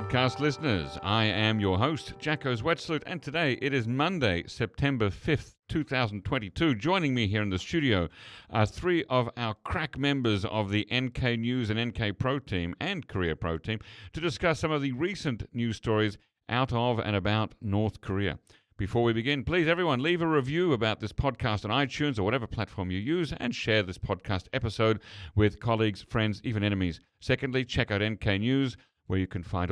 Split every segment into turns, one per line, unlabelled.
podcast listeners. I am your host, Jacko Zwetsloot, and today it is Monday, September 5th, 2022. Joining me here in the studio are three of our crack members of the NK News and NK Pro team and Korea Pro team to discuss some of the recent news stories out of and about North Korea. Before we begin, please everyone leave a review about this podcast on iTunes or whatever platform you use and share this podcast episode with colleagues, friends, even enemies. Secondly, check out NK News, where you can find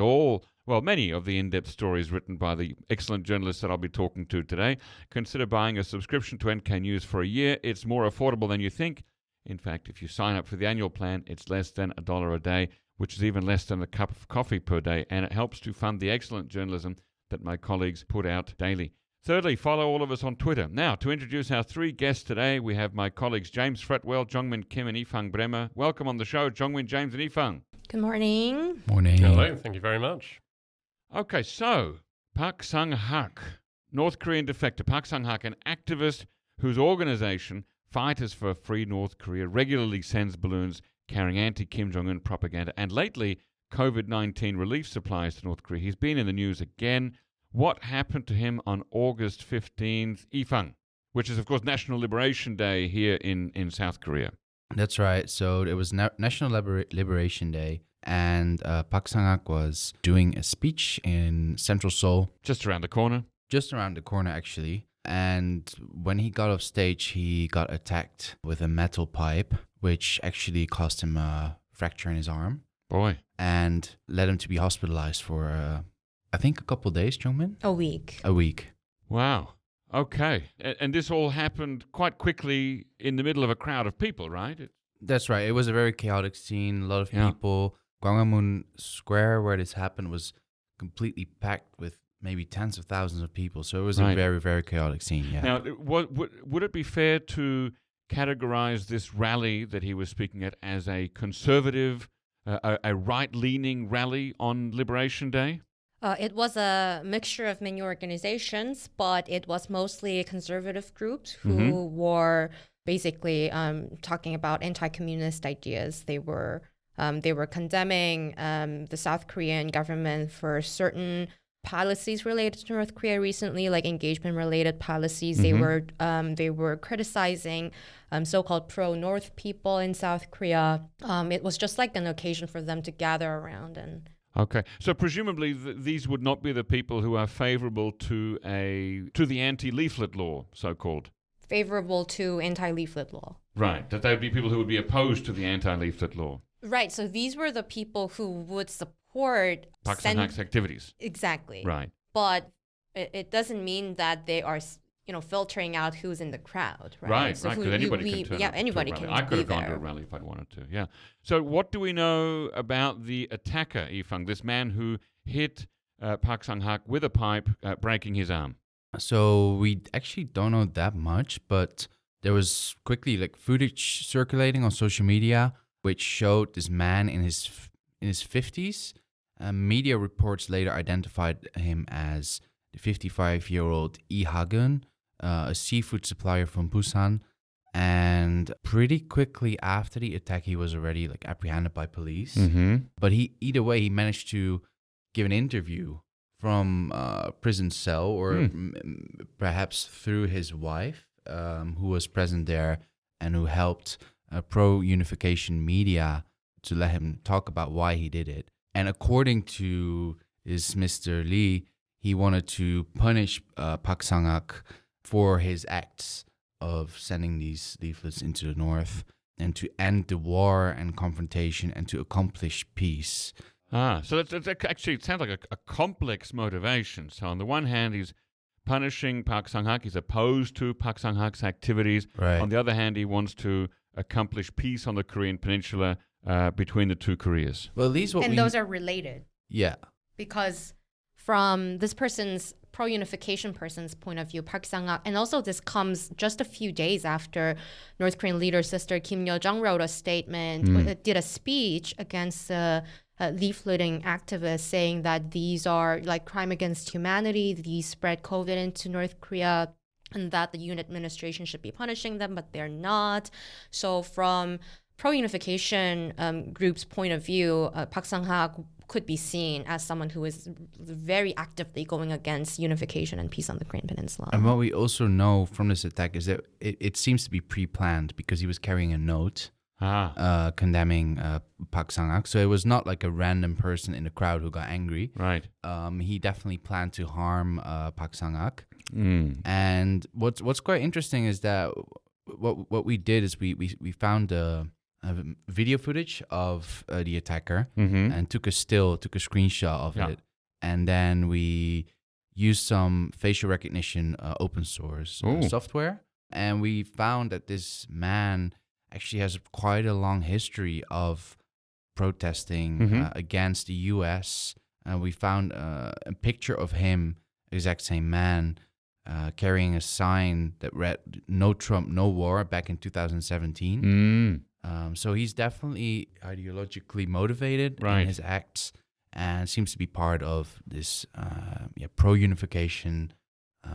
many of the in-depth stories written by the excellent journalists that I'll be talking to today. Consider buying a subscription to NK News for a year. It's more affordable than you think. In fact, if you sign up for the annual plan, it's less than $1 a day, which is even less than a cup of coffee per day, and it helps to fund the excellent journalism that my colleagues put out daily. Thirdly, follow all of us on Twitter. Now, to introduce our three guests today, we have my colleagues James Fretwell, Jong-Un Kim, and Ifang Bremer. Welcome on the show, Jong-Un, James, and Ifang.
Good morning.
Morning.
Hello, thank you very much.
Okay, so Park Sang-hak, North Korean defector. Park Sang-hak, an activist whose organization, Fighters for Free North Korea, regularly sends balloons carrying anti-Kim Jong-un propaganda and lately COVID-19 relief supplies to North Korea. He's been in the news again. What happened to him on August 15th, Ifang, which is, of course, National Liberation Day here in South Korea?
That's right. So it was National Liberation Day, and Park Sang-hak was doing a speech in Central Seoul.
Just around the corner?
Just around the corner, actually. And when he got off stage, he got attacked with a metal pipe, which actually caused him a fracture in his arm.
Boy.
And led him to be hospitalized for, I think, a couple of days, Jongmin?
A week.
A week.
Wow. Okay. And this all happened quite quickly in the middle of a crowd of people, right?
That's right. It was a very chaotic scene. A lot of people. Gwanghwamun Square, where this happened, was completely packed with maybe tens of thousands of people. So it was a very, very chaotic scene, yeah.
Now, would it be fair to categorize this rally that he was speaking at as a conservative, a right-leaning rally on Liberation Day?
It was a mixture of many organizations, but it was mostly conservative groups who were basically talking about anti-communist ideas. They were condemning the South Korean government for certain policies related to North Korea recently, like engagement-related policies. They were criticizing so-called pro-North people in South Korea. It was just like an occasion for them to gather around and.
Okay, so presumably these would not be the people who are favorable to the anti-leaflet law, so-called.
Favorable to anti-leaflet law.
Right, that they would be people who would be opposed to the anti-leaflet law.
Right, so these were the people who would support
Park Sang-hak's activities.
Exactly.
Right.
But it doesn't mean that they are, filtering out who's in the crowd, right?
Right, because anybody can turn up
anybody
to a rally.
can
I could have
be
gone to
there.
a rally if I'd wanted to, yeah. So what do we know about the attacker, Ifang, this man who hit Park Sang-hak with a pipe, breaking his arm?
So we actually don't know that much, but there was quickly footage circulating on social media which showed this man in his 50s. Media reports later identified him as the 55-year-old Lee Ha-gun, a seafood supplier from Busan. And pretty quickly after the attack, he was already apprehended by police.
Mm-hmm.
But either way, he managed to give an interview from a prison cell, or perhaps through his wife, who was present there and who helped pro-unification media to let him talk about why he did it. And according to this Mr. Lee, he wanted to punish Park Sang-hak for his acts of sending these leaflets into the north and to end the war and confrontation and to accomplish peace.
So that's actually, it sounds like a complex motivation. So on the one hand, he's punishing Park Sang-hak. He's opposed to Park Sang-hak's activities.
Right.
On the other hand, he wants to accomplish peace on the Korean peninsula between the two Koreas.
Well,
those are related.
Yeah.
Because from this pro-unification person's point of view, Park Sang-hak, and also this comes just a few days after North Korean leader sister Kim Yo-jong wrote a statement, did a speech against leafleting activists, saying that these are crime against humanity, these spread COVID into North Korea, and that the Yoon administration should be punishing them, but they're not. So from pro-unification group's point of view, Park Sang-hak could be seen as someone who is very actively going against unification and peace on the Korean Peninsula.
And what we also know from this attack is that it seems to be pre-planned because he was carrying a note condemning Park Sang-hak. So it was not like a random person in the crowd who got angry.
Right.
He definitely planned to harm Park Sang-hak.
And
what's quite interesting is that what we did is we found a video footage of the attacker and took a screenshot of it, and then we used some facial recognition open source software, and we found that this man actually has quite a long history of protesting against the U.S. We found a picture of him, exact same man, carrying a sign that read "No Trump, No War" back in 2017. So he's definitely ideologically motivated in his acts and seems to be part of this pro-unification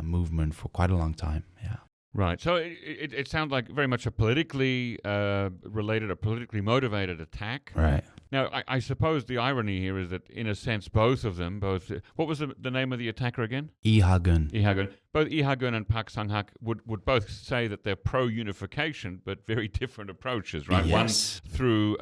movement for quite a long time. Yeah.
Right. So it sounds like very much a politically related, a politically motivated attack.
Right.
Now, I suppose the irony here is that, in a sense, both of them, what was the name of the attacker again?
Lee Ha-gun.
Both Lee Ha-gun and Park Sang-hak would both say that they're pro-unification, but very different approaches, right?
Yes.
One through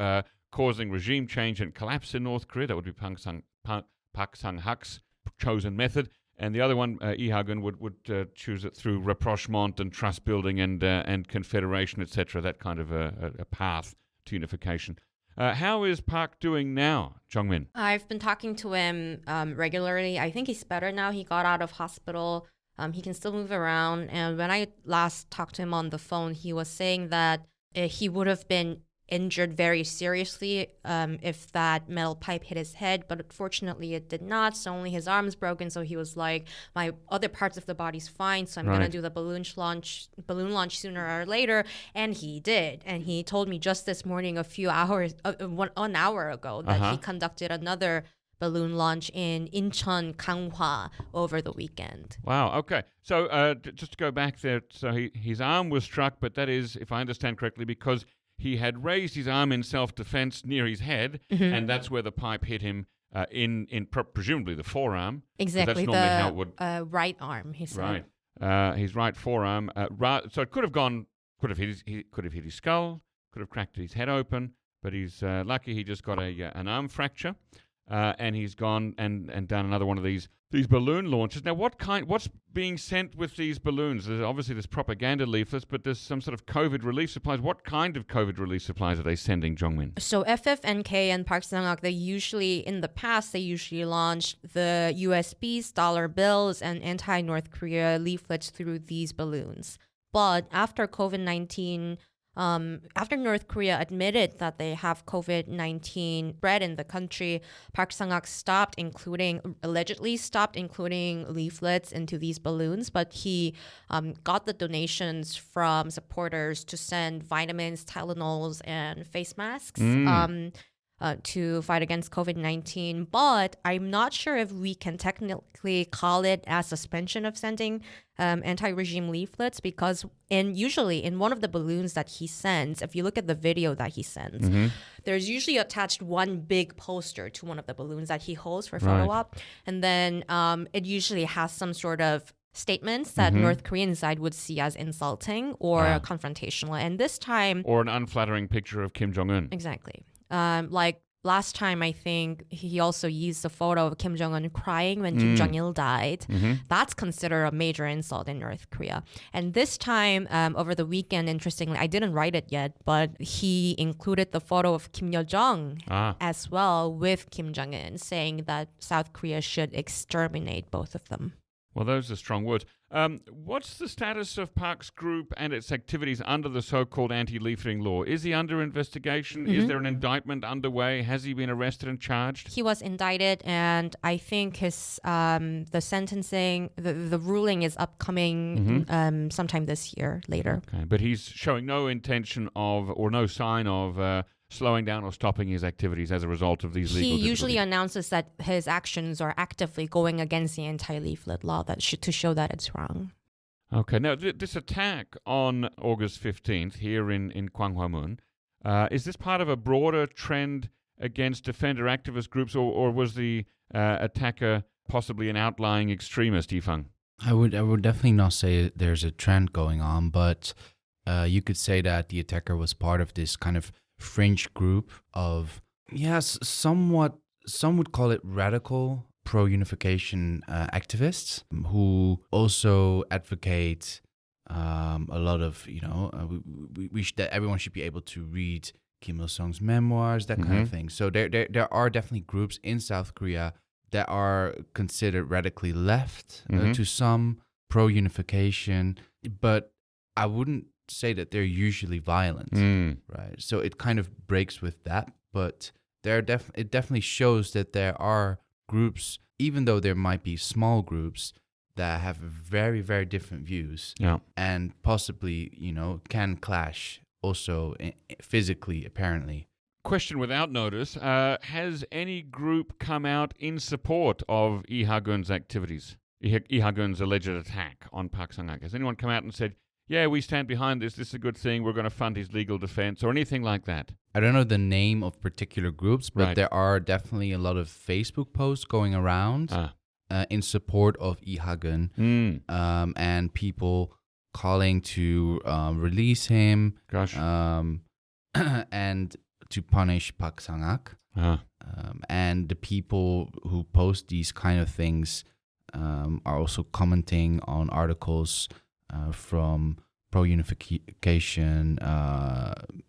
causing regime change and collapse in North Korea. That would be Park Sang-hak's chosen method. And the other one, Lee Ha-gun, would choose it through rapprochement and trust building and confederation, etc., that kind of a path to unification. How is Park doing now, Jong-min?
I've been talking to him regularly. I think he's better now. He got out of hospital. He can still move around. And when I last talked to him on the phone, he was saying that he would have been injured very seriously if that metal pipe hit his head, but unfortunately it did not. So only his arm's broken. So he was like, my other parts of the body's fine, so I'm gonna do the balloon launch sooner or later. And he did. And he told me just this morning, an hour ago, that he conducted another balloon launch in Incheon, Ganghwa over the weekend.
Wow. Okay. So just to go back there, so his arm was struck, but that is, if I understand correctly, because he had raised his arm in self-defense near his head, and that's where the pipe hit him in presumably the forearm.
Exactly,
that's normally how it would,
right arm, he said.
Right, his right forearm. So it could have hit his skull, could have cracked his head open, but he's lucky he just got an arm fracture, and he's gone and done another one of these balloon launches. Now, what's being sent with these balloons? There's propaganda leaflets, but there's some sort of COVID relief supplies. What kind of COVID relief supplies are they sending, Jong-min?
So FFNK and Park Sang-hak, in the past, they usually launched the USBs, dollar bills, and anti-North Korea leaflets through these balloons. But after COVID-19, after North Korea admitted that they have COVID-19 spread in the country, Park Sang-hak allegedly stopped including leaflets into these balloons, but he got the donations from supporters to send vitamins, Tylenols, and face masks to fight against COVID-19. But I'm not sure if we can technically call it a suspension of sending anti-regime leaflets, because usually in one of the balloons that he sends, if you look at the video that he sends, there's usually attached one big poster to one of the balloons that he holds for photo op. And then it usually has some sort of statements that North Korean side would see as insulting or confrontational. And this time...
Or an unflattering picture of Kim Jong-un.
Exactly. Like last time, I think he also used a photo of Kim Jong-un crying when Kim Jong-il died. That's considered a major insult in North Korea. And this time, over the weekend, interestingly, I didn't write it yet, but he included the photo of Kim Yo-jong as well with Kim Jong-un, saying that South Korea should exterminate both of them.
Well, those are strong words. What's the status of Park's group and its activities under the so-called anti-leafleting law? Is he under investigation? Is there an indictment underway? Has he been arrested and charged?
He was indicted, and I think his the sentencing, the ruling is upcoming sometime this year, later.
Okay, but he's showing no intention of, or no sign of, slowing down or stopping his activities as a result of these legal
He usually
difficulties.
announces that his actions are actively going against the anti-leaflet law to show that it's wrong.
Okay, now this attack on August 15th here in Gwanghwamun, is this part of a broader trend against defender activist groups, or was the attacker possibly an outlying extremist, Yifeng?
I would definitely not say there's a trend going on, but you could say that the attacker was part of this kind of fringe group of, yes, somewhat, some would call it radical pro-unification activists who also advocate a lot of, that everyone should be able to read Kim Il-sung's memoirs, that kind of thing. So there are definitely groups in South Korea that are considered radically left to some, pro-unification, but I wouldn't say that they're usually violent, right? So it kind of breaks with that, but it definitely shows that there are groups, even though there might be small groups, that have very, very different views and possibly, can clash also physically, apparently.
Question without notice. Has any group come out in support of Lee Ha-gun's activities, Lee Ha-gun's alleged attack on Park Sang-hak? Has anyone come out and said, yeah, we stand behind this, this is a good thing, we're going to fund his legal defense, or anything like that?
I don't know the name of particular groups, but there are definitely a lot of Facebook posts going around in support of Lee Ha-gun, and people calling to release him and to punish Park Sang-hak. And the people who post these kind of things are also commenting on articles from pro-unification,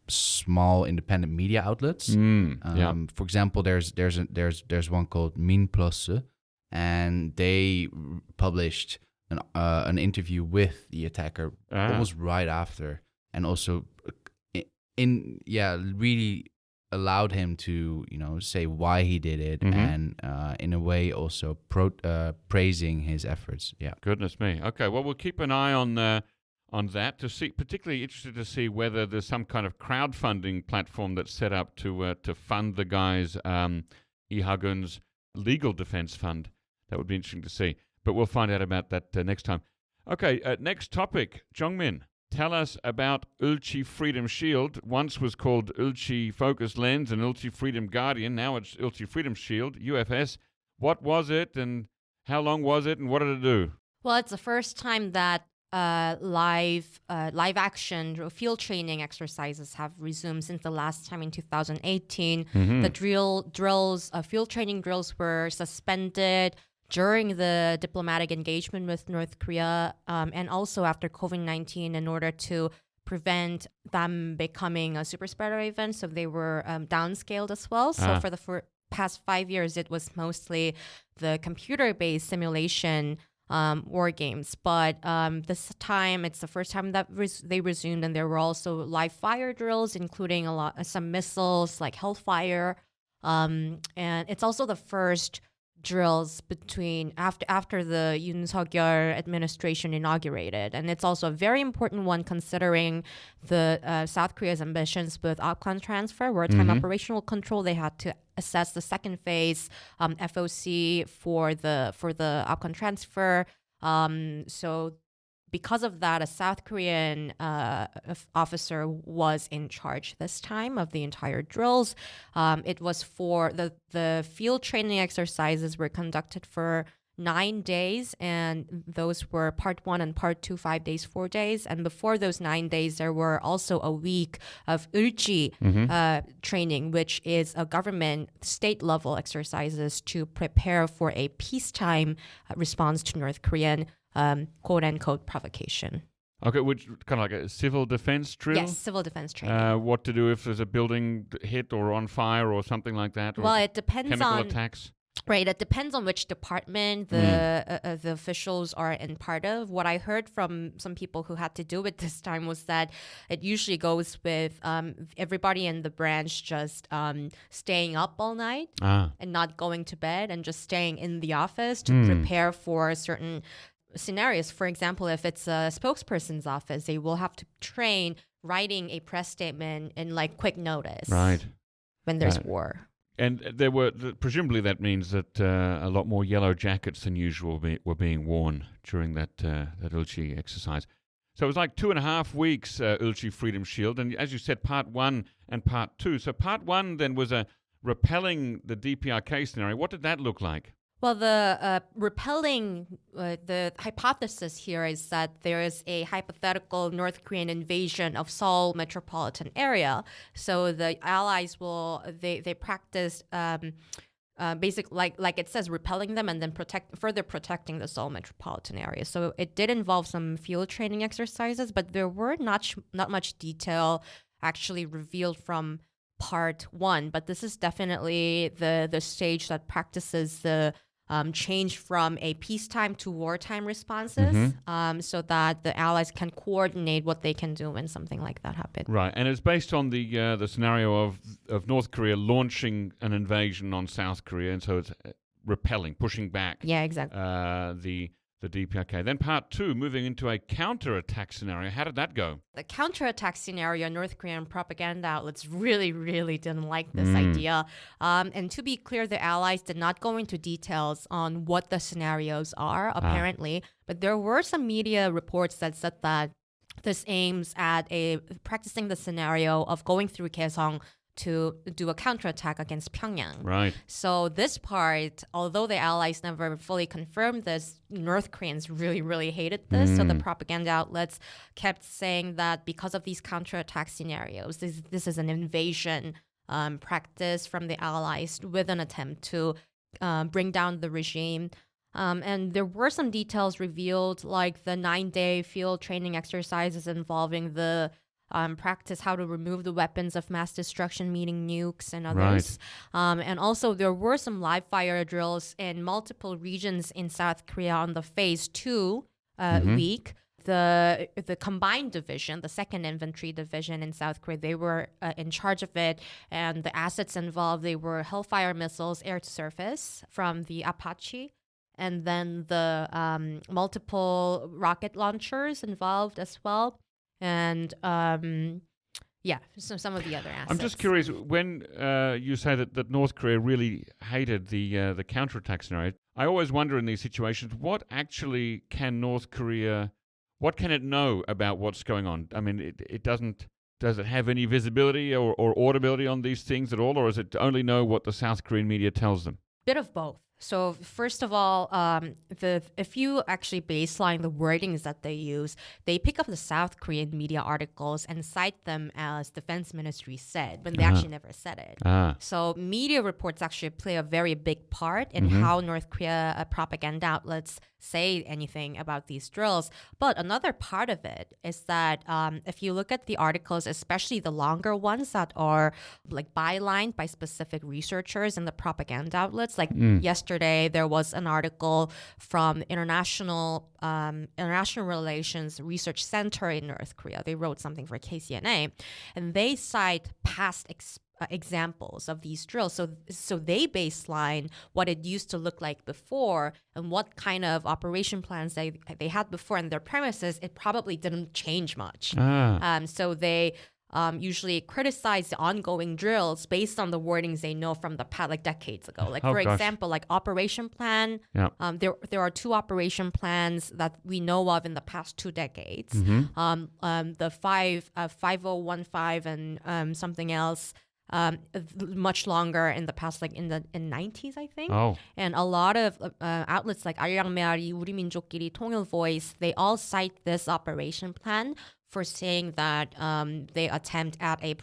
small independent media outlets. For example, there's one called Min Plus, and they published an interview with the attacker almost right after, and also really allowed him to say why he did it, and in a way also praising his efforts. Yeah.
Goodness me. Okay, well, we'll keep an eye on that to see. Particularly interested to see whether there's some kind of crowdfunding platform that's set up to fund the guy's Lee Ha-gun's legal defense fund. That would be interesting to see. But we'll find out about that next time. Okay, next topic, Jongmin. Tell us about Ulchi Freedom Shield. Once was called Ulchi Focus Lens and Ulchi Freedom Guardian. Now it's Ulchi Freedom Shield, UFS. What was it, and how long was it, and what did it do?
Well, it's the first time that live action field training exercises have resumed since the last time in 2018. The field training drills were suspended during the diplomatic engagement with North Korea, and also after COVID-19 in order to prevent them becoming a super spreader event. So they were downscaled as well. So for the past 5 years, it was mostly the computer-based simulation war games. But this time, it's the first time that they resumed, and there were also live fire drills, including some missiles like Hellfire. And it's also the first drills after the Yoon Suk-yeol administration inaugurated, and it's also a very important one considering the South Korea's ambitions with outcome transfer, wartime operational control. They had to assess the second phase FOC for the outcome transfer. So because of that, a South Korean officer was in charge this time of the entire drills. It was for the field training exercises were conducted for 9 days, and those were part 1 and part 2, 5 days, 4 days. And before those 9 days, there were also a week of Ulchi training, which is a government state-level exercises to prepare for a peacetime response to North Korean quote-unquote provocation.
Okay, which kind of like a civil defense drill?
Yes, civil defense training.
What to do if there's a building hit or on fire or something like that? Or
well, it depends
chemical
on
attacks?
Right, it depends on which department the officials are in part of. What I heard from some people who had to do it this time was that it usually goes with everybody in the branch just staying up all night and not going to bed, and just staying in the office to prepare for certain scenarios. For example, if it's a spokesperson's office, they will have to train writing a press statement in like quick notice, right, when there's war.
And there were presumably that means that a lot more yellow jackets than usual were being worn during that Ulchi exercise. So it was like 2.5 weeks Ulchi Freedom Shield, and as you said, part 1 and part 2. So part 1 then was a repelling the DPRK scenario. What did that look like?
Well, the the hypothesis here is that there is a hypothetical North Korean invasion of Seoul metropolitan area. So the Allies they practice like it says, repelling them and then further protecting the Seoul metropolitan area. So it did involve some field training exercises, but there were not much detail actually revealed from part one. But this is definitely the stage that practices the change from a peacetime to wartime responses, so that the Allies can coordinate what they can do when something like that happens.
Right, and it's based on the scenario of North Korea launching an invasion on South Korea, and so it's repelling, pushing back.
Yeah, exactly.
The DPRK. Then part two, moving into a counterattack scenario. How did that go?
The counterattack scenario, North Korean propaganda outlets really, really didn't like this idea. And to be clear, the Allies did not go into details on what the scenarios are, apparently. But there were some media reports that said that this aims at practicing the scenario of going through Kaesong to do a counterattack against Pyongyang.
Right.
So this part, although the Allies never fully confirmed this, North Koreans really, really hated this. So the propaganda outlets kept saying that because of these counterattack scenarios, this is an invasion practice from the Allies with an attempt to bring down the regime. And there were some details revealed, like the 9-day field training exercises involving the practice how to remove the weapons of mass destruction, meaning nukes and others. Right. And also there were some live fire drills in multiple regions in South Korea on the phase 2 week. The combined division, the 2nd Infantry Division in South Korea, they were in charge of it. And the assets involved, they were Hellfire missiles, air to surface from the Apache. And then the multiple rocket launchers involved as well. And so some of the other assets.
I'm just curious, when you say that North Korea really hated the counterattack scenario, I always wonder in these situations, what actually can North Korea, what can it know about what's going on? I mean, it doesn't. Does it have any visibility or audibility on these things at all, or does it only know what the South Korean media tells them?
Bit of both. So first of all, if you actually baseline the wordings that they use, they pick up the South Korean media articles and cite them as Defense Ministry said, when they actually never said it. So media reports actually play a very big part in how North Korea propaganda outlets say anything about these drills. But another part of it is that if you look at the articles, especially the longer ones that are like bylined by specific researchers in the propaganda outlets, like yesterday there was an article from International Relations Research Center in North Korea. They wrote something for KCNA, and they cite past examples of these drills. So they baseline what it used to look like before and what kind of operation plans they had before, and their premises, it probably didn't change much. So they usually criticize the ongoing drills based on the wordings they know from the past, like decades ago. Like for example, like operation plan. There are 2 operation plans that we know of in the past 2 decades. The 5015 and something else. Much longer in the past, like in 90s, I think. And a lot of outlets like 알량메아리, 우리 민족끼리, 통일 voice, they all cite this operation plan for saying that they attempt at a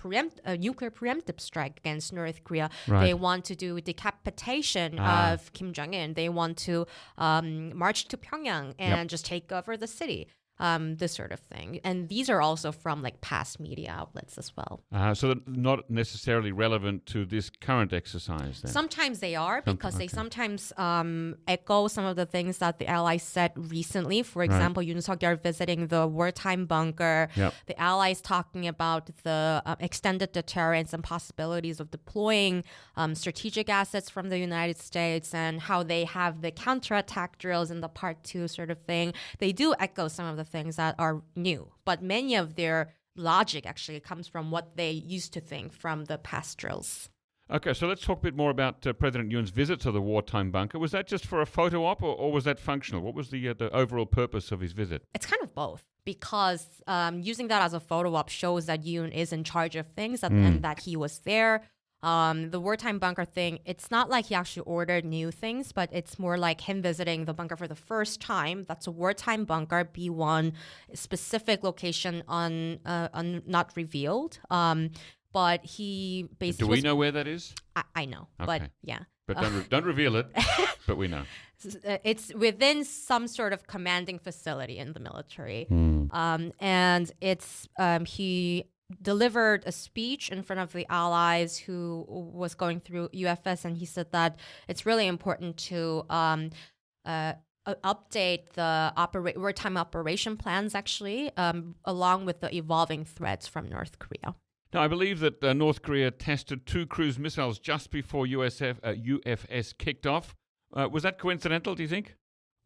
nuclear preemptive strike against North Korea.
Right.
They want to do decapitation of Kim Jong-un. They want to march to Pyongyang and just take over the city. This sort of thing. And these are also from like past media outlets as well.
So they're not necessarily relevant to this current exercise then?
Sometimes they are, because they sometimes echo some of the things that the Allies said recently. For example, Yoon Suk-yeol visiting the wartime bunker, the Allies talking about the extended deterrence and possibilities of deploying strategic assets from the United States, and how they have the counterattack drills in the part 2 sort of thing. They do echo some of the things that are new, but many of their logic actually comes from what they used to think from the past drills.
Okay, so let's talk a bit more about President Yoon's visit to the wartime bunker. Was that just for a photo op, or was that functional? What was the overall purpose of his visit?
It's kind of both, because using that as a photo op shows that Yoon is in charge of things and that he was there. The wartime bunker thing, it's not like he actually ordered new things, but it's more like him visiting the bunker for the first time. That's a wartime bunker, B1, specific location not revealed. But he basically...
Do we know where that is?
I know,
Okay.
but yeah.
But don't reveal it, but we know.
It's within some sort of commanding facility in the military. And it's he delivered a speech in front of the allies who was going through UFS, and he said that it's really important to update the wartime operation plans, actually, along with the evolving threats from North Korea.
Now, I believe that North Korea tested 2 cruise missiles just before UFS kicked off. Was that coincidental, do you think?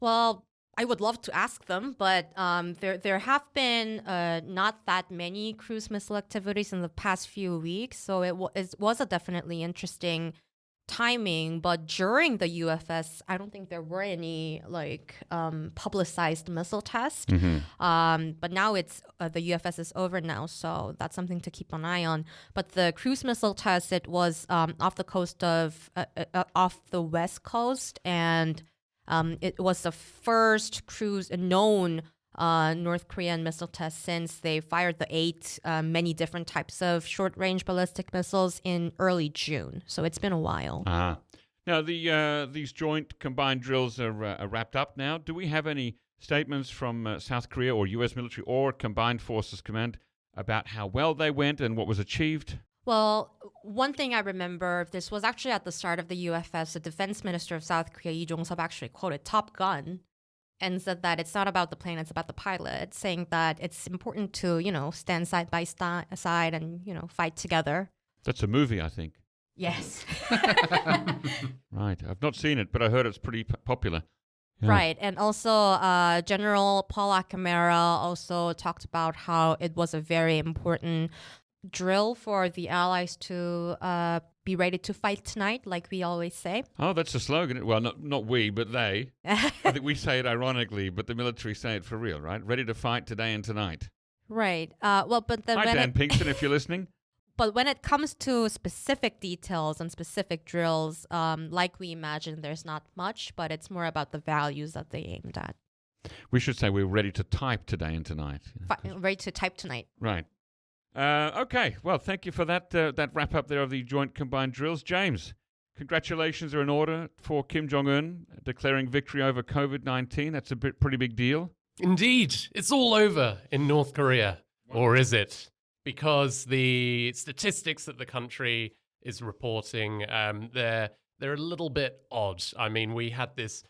Well, I would love to ask them, but there have been not that many cruise missile activities in the past few weeks, so it was a definitely interesting timing. But during the UFS, I don't think there were any publicized missile tests. But now it's the UFS is over now, so that's something to keep an eye on. But the cruise missile test, it was off the west coast, and it was the first known North Korean missile test since they fired the 8 many different types of short-range ballistic missiles in early June. So it's been a while.
Now, these joint combined drills are wrapped up now. Do we have any statements from South Korea or U.S. military or Combined Forces Command about how well they went and what was achieved?
Well, one thing I remember, this was actually at the start of the UFS, the defense minister of South Korea, Lee Jong-suk, actually quoted Top Gun and said that it's not about the plane, it's about the pilot, saying that it's important to, stand side by side and, fight together.
That's a movie, I think.
Yes.
Right. I've not seen it, but I heard it's pretty popular. Yeah.
Right. And also General Paul Akamara also talked about how it was a very important drill for the allies to be ready to fight tonight, like we always say.
Oh, that's the slogan. Well, not we, but they. I think we say it ironically, but the military say it for real, right? Ready to fight today and tonight.
Right. But then
Hi, Dan Pinkston, if you're listening.
But when it comes to specific details and specific drills, like we imagine, there's not much, but it's more about the values that they aimed at.
We should say we're ready to type today and tonight.
Ready to type tonight.
Right. Okay. Well, thank you for that wrap up there of the joint combined drills. James, congratulations are in order for Kim Jong-un declaring victory over COVID-19. That's a pretty big deal.
Indeed. It's all over in North Korea. Or is it? Because the statistics that the country is reporting, they're a little bit odd. I mean, we had this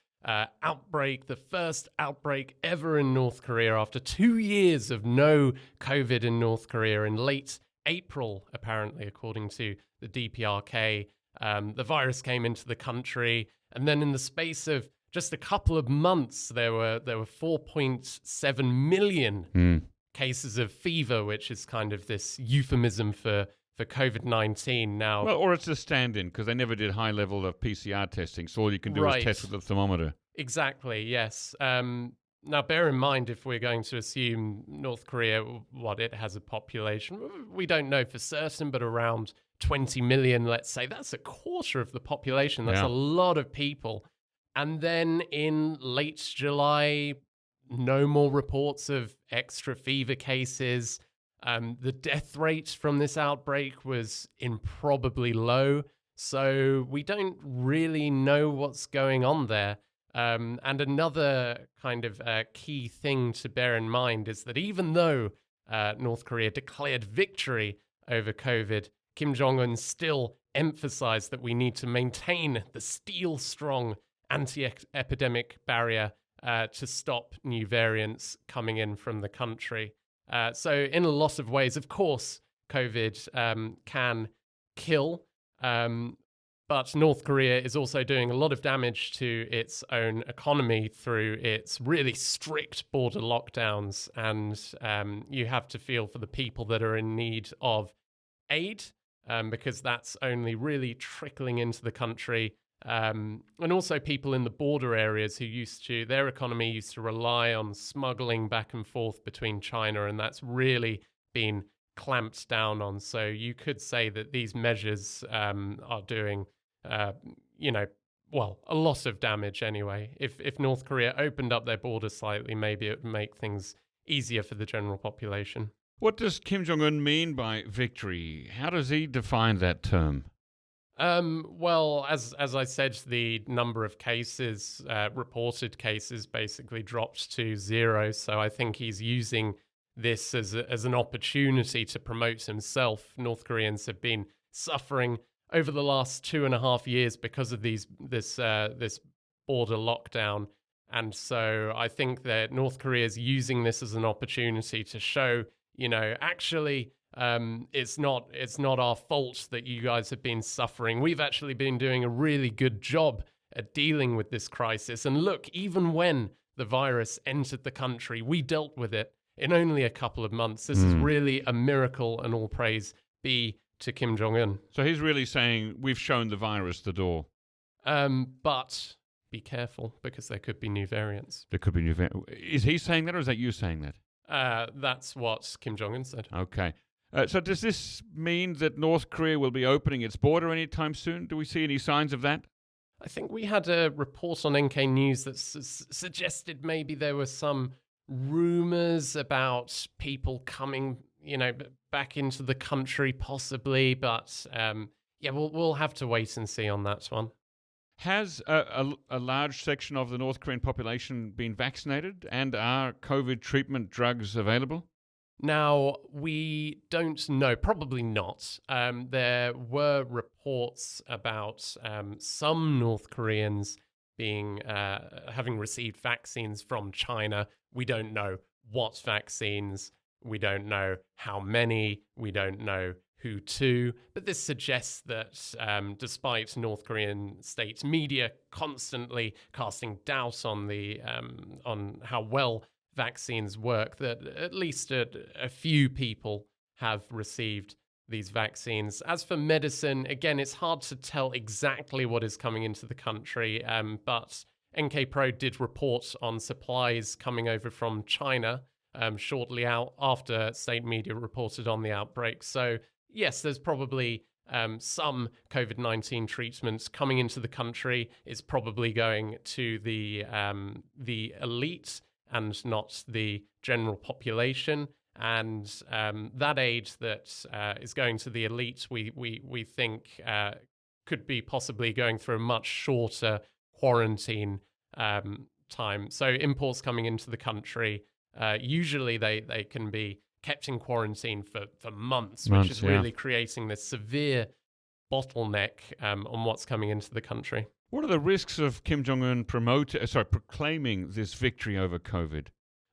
outbreak, the first outbreak ever in North Korea after 2 years of no COVID in North Korea in late April, apparently, according to the DPRK. The virus came into the country, and then in the space of just a couple of months, there were 4.7 million cases of fever, which is kind of this euphemism for COVID-19 now.
Well, or it's a stand-in, because they never did high level of PCR testing, so all you can do is test with a thermometer.
Exactly, yes. Now, bear in mind, if we're going to assume North Korea, it has a population, we don't know for certain, but around 20 million, let's say. That's a quarter of the population. That's a lot of people. And then in late July, no more reports of extra fever cases. The death rate from this outbreak was improbably low, so we don't really know what's going on there. And another kind of key thing to bear in mind is that even though North Korea declared victory over COVID, Kim Jong-un still emphasized that we need to maintain the steel-strong anti-epidemic barrier to stop new variants coming in from the country. So in a lot of ways, of course, COVID can kill, but North Korea is also doing a lot of damage to its own economy through its really strict border lockdowns. And you have to feel for the people that are in need of aid, because that's only really trickling into the country. And also people in the border areas who their economy used to rely on smuggling back and forth between China, and that's really been clamped down on. So you could say that these measures are doing, well, a lot of damage anyway. If North Korea opened up their border slightly, maybe it would make things easier for the general population.
What does Kim Jong-un mean by victory? How does he define that term?
Well, as I said, the number of cases, reported cases, basically dropped to 0. So I think he's using this as an opportunity to promote himself. North Koreans have been suffering over the last 2.5 years because of this border lockdown. And so I think that North Korea is using this as an opportunity to show, actually, it's not our fault that you guys have been suffering. We've actually been doing a really good job at dealing with this crisis. And look, even when the virus entered the country, we dealt with it in only a couple of months. This is really a miracle, and all praise be to Kim Jong-un.
So he's really saying we've shown the virus the door.
But be careful, because there could be new variants.
There could be new variants. Is he saying that, or is that you saying that?
That's what Kim Jong-un said.
Okay. So does this mean that North Korea will be opening its border anytime soon? Do we see any signs of that?
I think we had a report on NK News that suggested maybe there were some rumors about people coming, back into the country possibly. But we'll have to wait and see on that one.
Has a large section of the North Korean population been vaccinated, and are COVID treatment drugs available?
Now, we don't know. Probably not. There were reports about some North Koreans having received vaccines from China. We don't know what vaccines. We don't know how many. We don't know who to. But this suggests that despite North Korean state media constantly casting doubt on how well vaccines work, that at least a few people have received these vaccines. As for medicine, again, it's hard to tell exactly what is coming into the country, but NK Pro did report on supplies coming over from China shortly after state media reported on the outbreak. So yes, there's probably some COVID-19 treatments coming into the country. It's probably going to the elite and not the general population. And that aid that is going to the elite, we think could be possibly going through a much shorter quarantine time. So imports coming into the country, usually they can be kept in quarantine for months, which is really creating this severe bottleneck on what's coming into the country.
What are the risks of Kim Jong-un proclaiming this victory over COVID?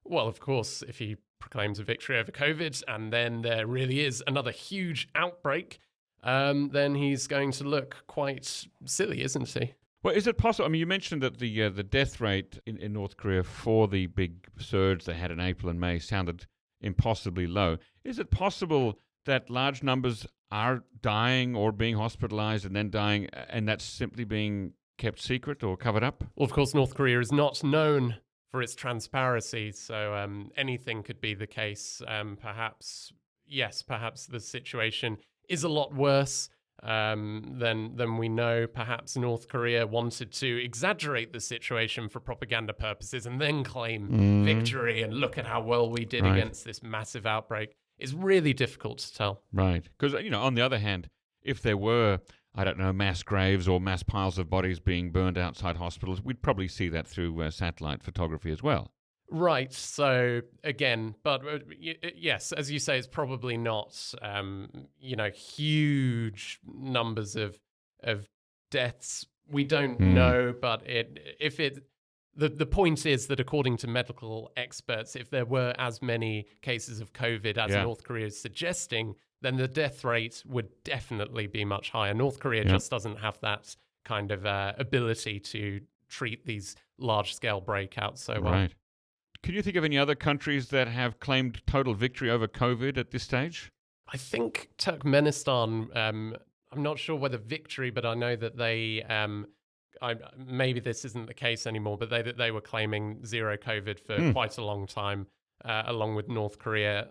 Well, of course, if he proclaims a victory over COVID and then there really is another huge outbreak, then he's going to look quite silly, isn't he?
Well, is it possible? I mean, you mentioned that the death rate in North Korea for the big surge they had in April and May sounded impossibly low. Is it possible that large numbers are dying or being hospitalized and then dying, and that's simply being kept secret or covered up?
Well, of course, North Korea is not known for its transparency, so anything could be the case. Perhaps the situation is a lot worse than we know. Perhaps North Korea wanted to exaggerate the situation for propaganda purposes and then claim victory and look at how well we did against this massive outbreak. It's really difficult to tell.
Right. Because, on the other hand, if there were, I don't know, mass graves or mass piles of bodies being burned outside hospitals, we'd probably see that through satellite photography as well.
Right. So again, but yes, as you say, it's probably not, huge numbers of deaths. We don't know, but the point is that according to medical experts, if there were as many cases of COVID as North Korea is suggesting, then the death rate would definitely be much higher. North Korea just doesn't have that kind of ability to treat these large-scale breakouts so well.
Right. Can you think of any other countries that have claimed total victory over COVID at this stage?
I think Turkmenistan, I'm not sure whether victory, but I know that they, maybe this isn't the case anymore, but they were claiming zero COVID for quite a long time, along with North Korea.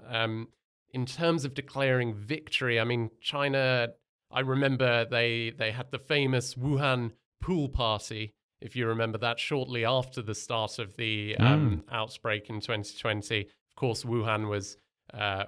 in terms of declaring victory, I mean, China, I remember they had the famous Wuhan pool party, if you remember that, shortly after the start of the outbreak in 2020. Of course, Wuhan was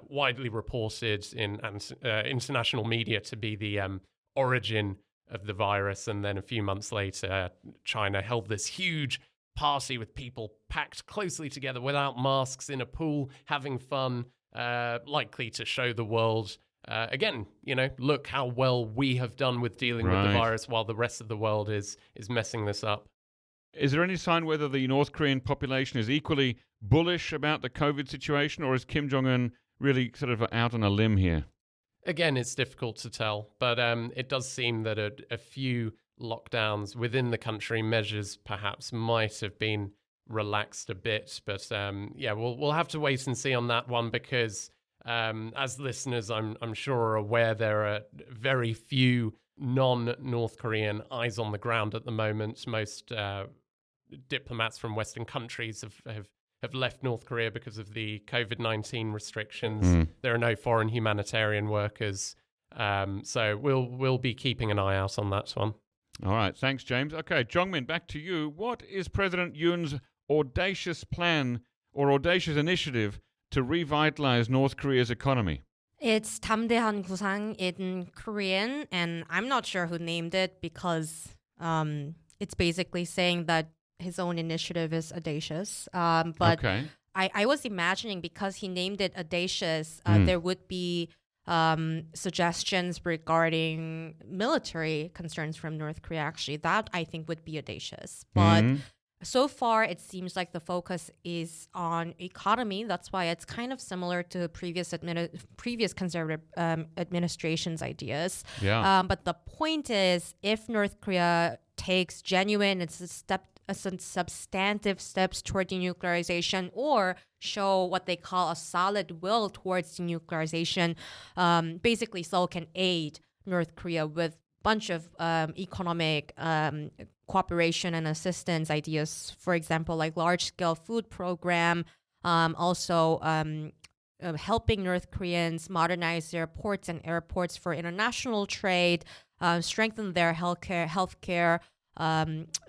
widely reported in international media to be the origin of the virus. And then a few months later, China held this huge party with people packed closely together without masks in a pool, having fun, likely to show the world, again, look how well we have done with dealing with the virus while the rest of the world is messing this up.
Is there any sign whether the North Korean population is equally bullish about the COVID situation, or is Kim Jong-un really sort of out on a limb here?
Again, it's difficult to tell, but it does seem that a few lockdowns within the country, measures perhaps might have been relaxed a bit. But we'll have to wait and see on that one, because as listeners, I'm sure are aware, there are very few non-North Korean eyes on the ground at the moment. Most diplomats from Western countries have left North Korea because of the COVID-19 restrictions. There are no foreign humanitarian workers. So we'll be keeping an eye out on that one.
All right. Thanks, James. Okay, Jong-min, back to you. What is President Yoon's audacious plan or audacious initiative to revitalize North Korea's economy?
It's 담대한 구상 in Korean, and I'm not sure who named it, because it's basically saying that his own initiative is audacious. But
okay.
I was imagining, because he named it audacious, there would be suggestions regarding military concerns from North Korea. Actually, that I think would be audacious. But so far, it seems like the focus is on economy. That's why it's kind of similar to previous conservative administration's ideas.
Yeah.
But the point is, if North Korea takes genuine substantive steps toward denuclearization, or show what they call a solid will towards denuclearization, basically Seoul can aid North Korea with bunch of economic cooperation and assistance ideas. For example, like large-scale food program, also helping North Koreans modernize their ports and airports for international trade, strengthen their healthcare,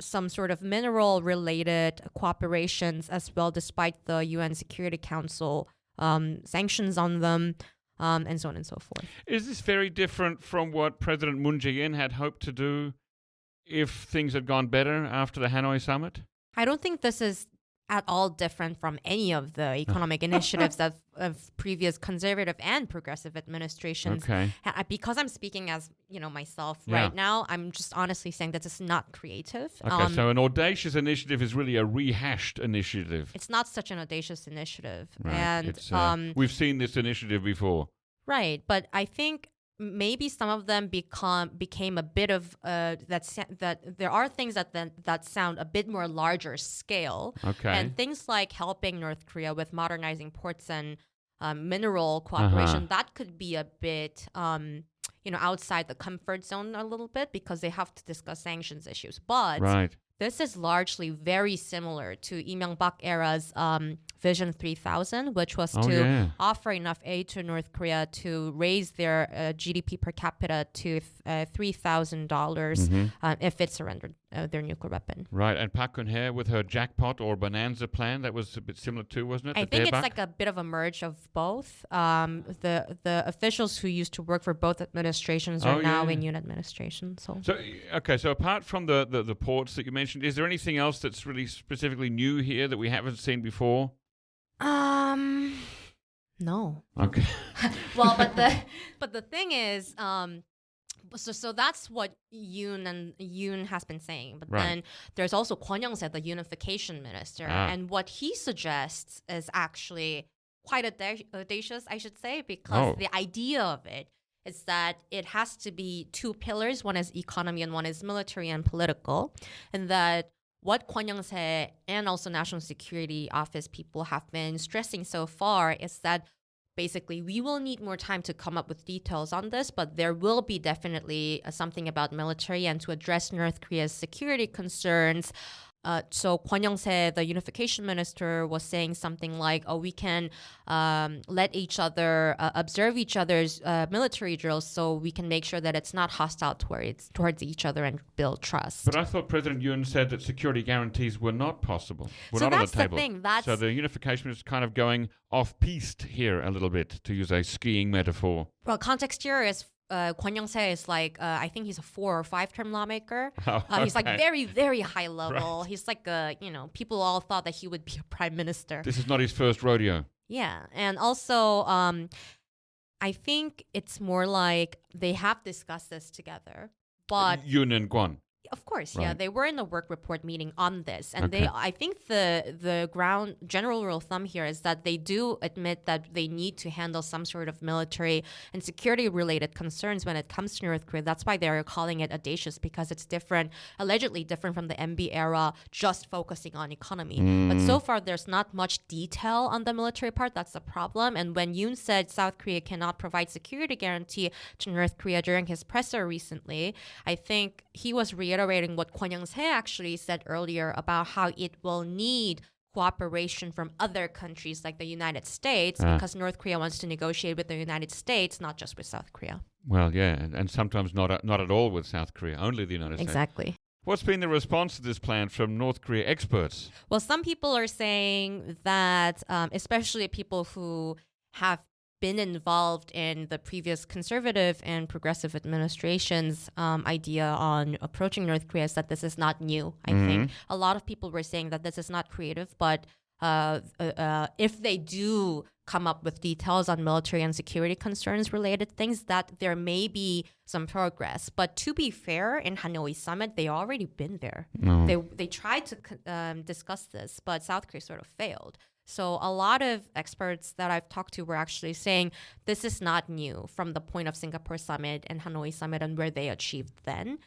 some sort of mineral-related cooperations as well, despite the UN Security Council sanctions on them, and so on and so forth.
Is this very different from what President Moon Jae-in had hoped to do if things had gone better after the Hanoi summit?
I don't think this is at all different from any of the economic initiatives of previous conservative and progressive administrations.
Okay.
Because I'm speaking as myself right now, I'm just honestly saying that it's not creative.
Okay, so an audacious initiative is really a rehashed initiative.
It's not such an audacious initiative,
Right.
and
We've seen this initiative before.
Right, but I think maybe some of them became a bit of that there are things that sound a bit more larger scale.
Okay.
And things like helping North Korea with modernizing ports and mineral cooperation, that could be a bit outside the comfort zone a little bit, because they have to discuss sanctions issues. But this is largely very similar to Lee Myung-bak era's Vision 3000, which was to offer enough aid to North Korea to raise their GDP per capita to $3,000 if it surrendered their nuclear weapon.
Right, and Park Geun-hye with her jackpot or bonanza plan, that was a bit similar too, wasn't it?
I think it's like a bit of a merge of both. The officials who used to work for both administrations are now in Yoon administration. So
apart from the ports that you mentioned, is there anything else that's really specifically new here that we haven't seen before?
No.
Okay.
Well, but the thing is, so that's what Yoon has been saying. But then there's also Kwon Young-se, the unification minister, and what he suggests is actually quite audacious, I should say, because the idea of it is that it has to be two pillars. One is economy and one is military and political, and that what Kwon Young-se and also National Security Office people have been stressing so far is that basically we will need more time to come up with details on this, but there will be definitely something about military and to address North Korea's security concerns. so Kwon Young-se, the unification minister, was saying something like, "Oh, we can let each other observe each other's military drills, so we can make sure that it's not hostile towards each other and build trust."
But I thought President Yoon said that security guarantees were not possible. Were
So
not on
that's
the
the
table.
thing,
So the unification is kind of going off-piste here a little bit, to use a skiing metaphor.
Well, context here is Kwon Young-se is like, I think he's a 4 or 5-term lawmaker.
Oh,
He's like
okay.
very, very high level.
Right.
He's like, people all thought that he would be a prime minister.
This is not his first rodeo.
Yeah. And also, I think it's more like they have discussed this together. But
Yoon and Kwon.
of course,
Right.
yeah, they were in the work report meeting on this, and
Okay.
I think the ground general rule of thumb here is that they do admit that they need to handle some sort of military and security related concerns when it comes to North Korea. That's why they're calling it audacious, because it's different, allegedly different from the MB era, just focusing on economy. But so far, there's not much detail on the military part. That's the problem. And when Yoon said South Korea cannot provide security guarantee to North Korea during his presser recently, I think he was reiterating what Kwon Young-se actually said earlier about how it will need cooperation from other countries like the United States, because North Korea wants to negotiate with the United States, not just with South Korea.
Well, yeah, and sometimes not at all with South Korea, only the United States.
Exactly.
What's been the response to this plan from North Korea experts?
Well, some people are saying that, especially people who have been involved in the previous conservative and progressive administration's idea on approaching North Korea, is that this is not new. I think a lot of people were saying that this is not creative, but if they do come up with details on military and security concerns related things, that there may be some progress. But to be fair, in Hanoi summit, they already been there. They tried to discuss this, but South Korea sort of failed. So a lot of experts that I've talked to were actually saying this is not new from the point of Singapore summit and Hanoi summit and where they achieved then.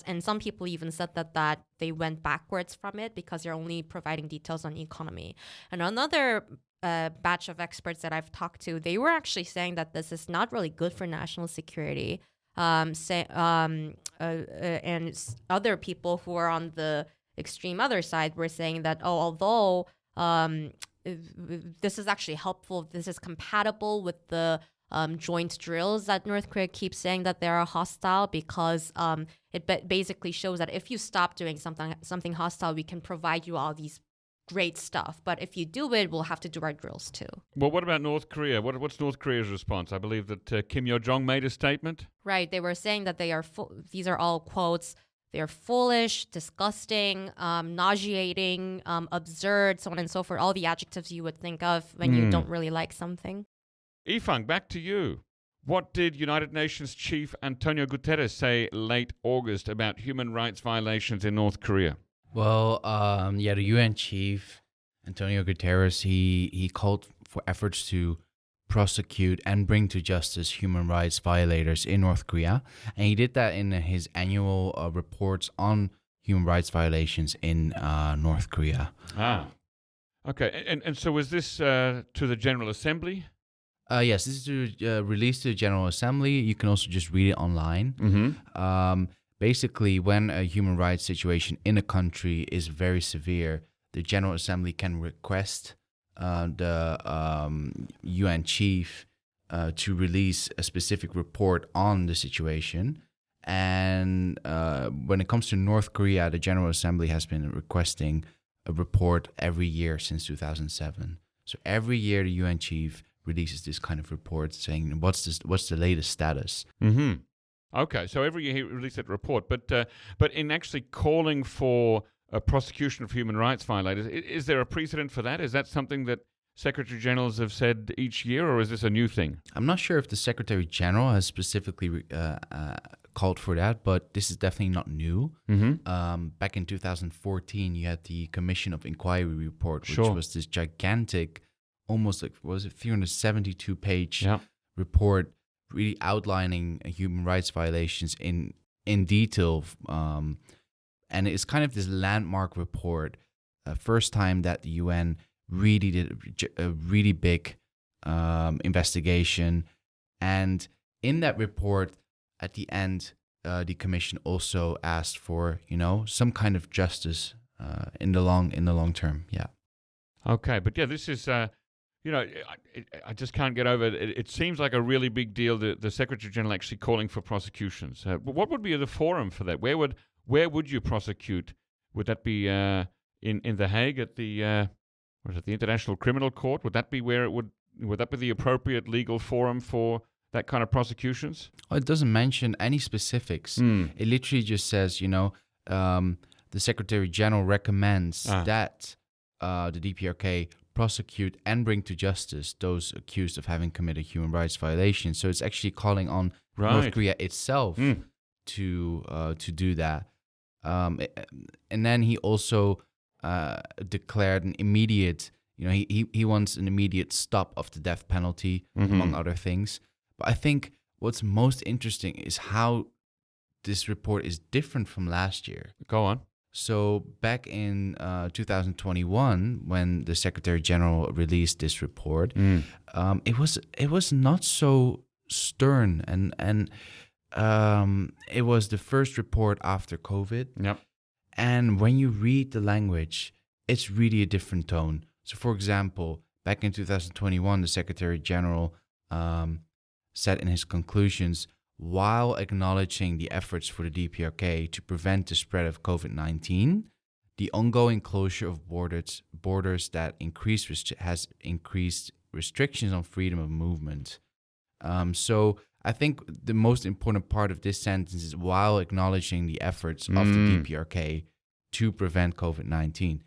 And some people even said that they went backwards from it because they're only providing details on economy. And another batch of experts that I've talked to, they were actually saying that this is not really good for national security. And other people who are on the extreme other side were saying that, although this is actually helpful, this is compatible with the joint drills that North Korea keeps saying that they are hostile, because it basically shows that if you stop doing something hostile, we can provide you all these great stuff. But if you do it, we'll have to do our drills too.
Well, what about North Korea? What's North Korea's response? I believe that Kim Yo-jong made a statement.
Right. They were saying that these are all quotes. They're foolish, disgusting, nauseating, absurd, so on and so forth. All the adjectives you would think of when you don't really like something.
Ifang, back to you. What did United Nations Chief Antonio Guterres say late August about human rights violations in North Korea?
Well, the UN chief, Antonio Guterres, he called for efforts to prosecute and bring to justice human rights violators in North Korea. And he did that in his annual reports on human rights violations in North Korea.
Ah, okay. And so was this to the General Assembly?
Yes, this is released to the General Assembly. You can also just read it online. Basically, when a human rights situation in a country is very severe, the General Assembly can request the UN chief to release a specific report on the situation. And when it comes to North Korea, the General Assembly has been requesting a report every year since 2007. So every year, the UN chief releases this kind of report saying what's the latest status.
Okay, so every year he released that report, but in actually calling for a prosecution of human rights violators, is there a precedent for that? Is that something that Secretary Generals have said each year, or is this a new thing?
I'm not sure if the Secretary General has specifically called for that, but this is definitely not new. Back in 2014, you had the Commission of Inquiry report, which was this gigantic, almost like, what was it, 372-page report, really outlining human rights violations in detail. And it's kind of this landmark report, first time that the UN really did a really big investigation. And in that report, at the end, the commission also asked for, some kind of justice in the long term. Yeah.
Okay, but yeah, this is, I just can't get over it. It seems like a really big deal, the Secretary General actually calling for prosecutions. But what would be the forum for that? Where would you prosecute? Would that be in The Hague at the International Criminal Court? Would that be where it would that be the appropriate legal forum for that kind of prosecutions?
Well, it doesn't mention any specifics. It literally just says, the Secretary General recommends that the DPRK prosecute and bring to justice those accused of having committed human rights violations. So it's actually calling on North Korea itself to do that. And then he also declared an immediate, he wants an immediate stop of the death penalty, among other things. But I think what's most interesting is how this report is different from last year.
Go on.
So back in 2021, when the Secretary General released this report, it was not so stern, and it was the first report after COVID.
Yep.
And when you read the language, it's really a different tone. So, for example, back in 2021, the Secretary General said in his conclusions, while acknowledging the efforts for the DPRK to prevent the spread of COVID-19, the ongoing closure of borders that has increased restrictions on freedom of movement. So I think the most important part of this sentence is while acknowledging the efforts of the DPRK to prevent COVID-19.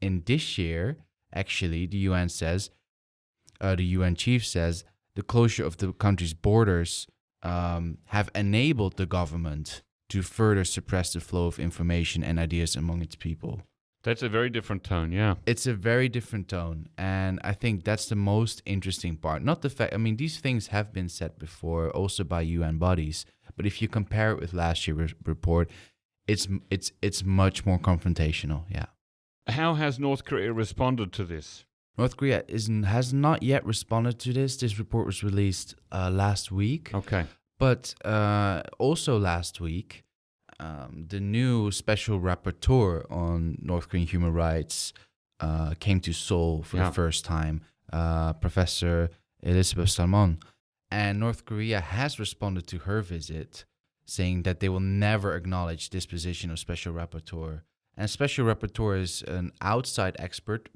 In this year, actually, the UN chief says, the closure of the country's borders have enabled the government to further suppress the flow of information and ideas among its people.
That's a very different tone, yeah.
It's a very different tone, and I think that's the most interesting part. Not the fact, these things have been said before, also by UN bodies, but if you compare it with last year's report, it's much more confrontational, yeah.
How has North Korea responded to this?
North Korea has not yet responded to this. This report was released last week.
Okay.
But also last week, the new special rapporteur on North Korean human rights came to Seoul for the first time, Professor Elizabeth Salmon. And North Korea has responded to her visit, saying that they will never acknowledge this position of special rapporteur. And special rapporteur is an outside expert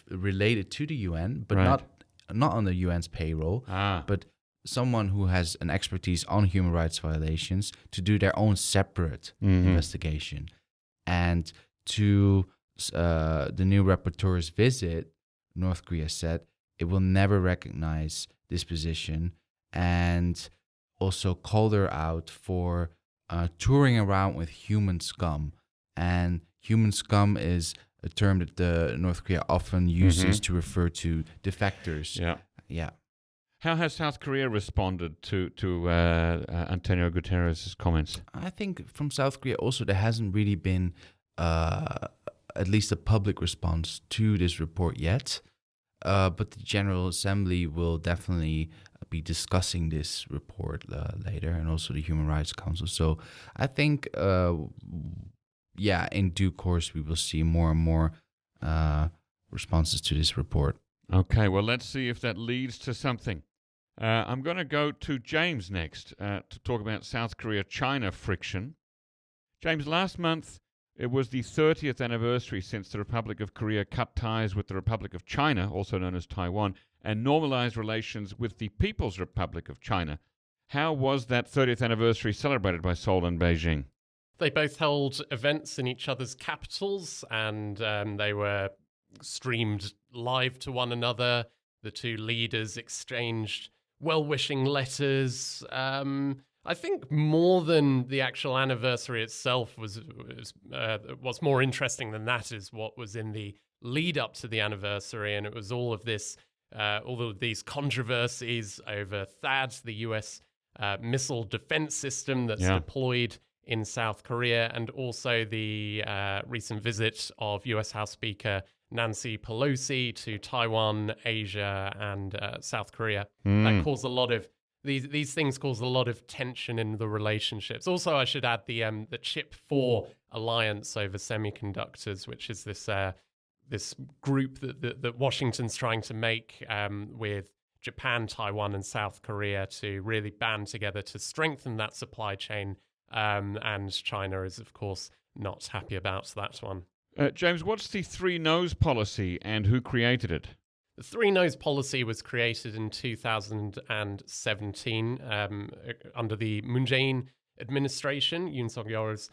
related to the UN, but not on the UN's payroll, but someone who has an expertise on human rights violations to do their own separate investigation. And to the new rapporteur's visit, North Korea said it will never recognize this position, and also called her out for touring around with human scum. And human scum is a term that the North Korea often uses to refer to defectors. Yeah.
How has South Korea responded to Antonio Guterres' comments?
I think from South Korea also there hasn't really been at least a public response to this report yet. But the General Assembly will definitely be discussing this report later, and also the Human Rights Council. So I think, in due course, we will see more and more responses to this report.
Okay, well, let's see if that leads to something. I'm going to go to James next to talk about South Korea-China friction. James, last month, it was the 30th anniversary since the Republic of Korea cut ties with the Republic of China, also known as Taiwan, and normalized relations with the People's Republic of China. How was that 30th anniversary celebrated by Seoul and Beijing?
They both held events in each other's capitals, and they were streamed live to one another. The two leaders exchanged well-wishing letters. I think more than the actual anniversary itself was what's more interesting than that is what was in the lead up to the anniversary, and it was all of these controversies over THAAD, the US missile defense system that's deployed in South Korea, and also the recent visit of US House Speaker Nancy Pelosi to Taiwan, Asia, and South Korea. That caused a lot of these things cause a lot of tension in the relationships. Also, I should add the Chip 4 alliance over semiconductors, which is this group that Washington's trying to make with Japan, Taiwan, and South Korea to really band together to strengthen that supply chain. And China is, of course, not happy about that one.
James, what's the three no's policy and who created it?
The three no's policy was created in 2017 under the Moon Jae-in administration, Yoon Suk-yeol's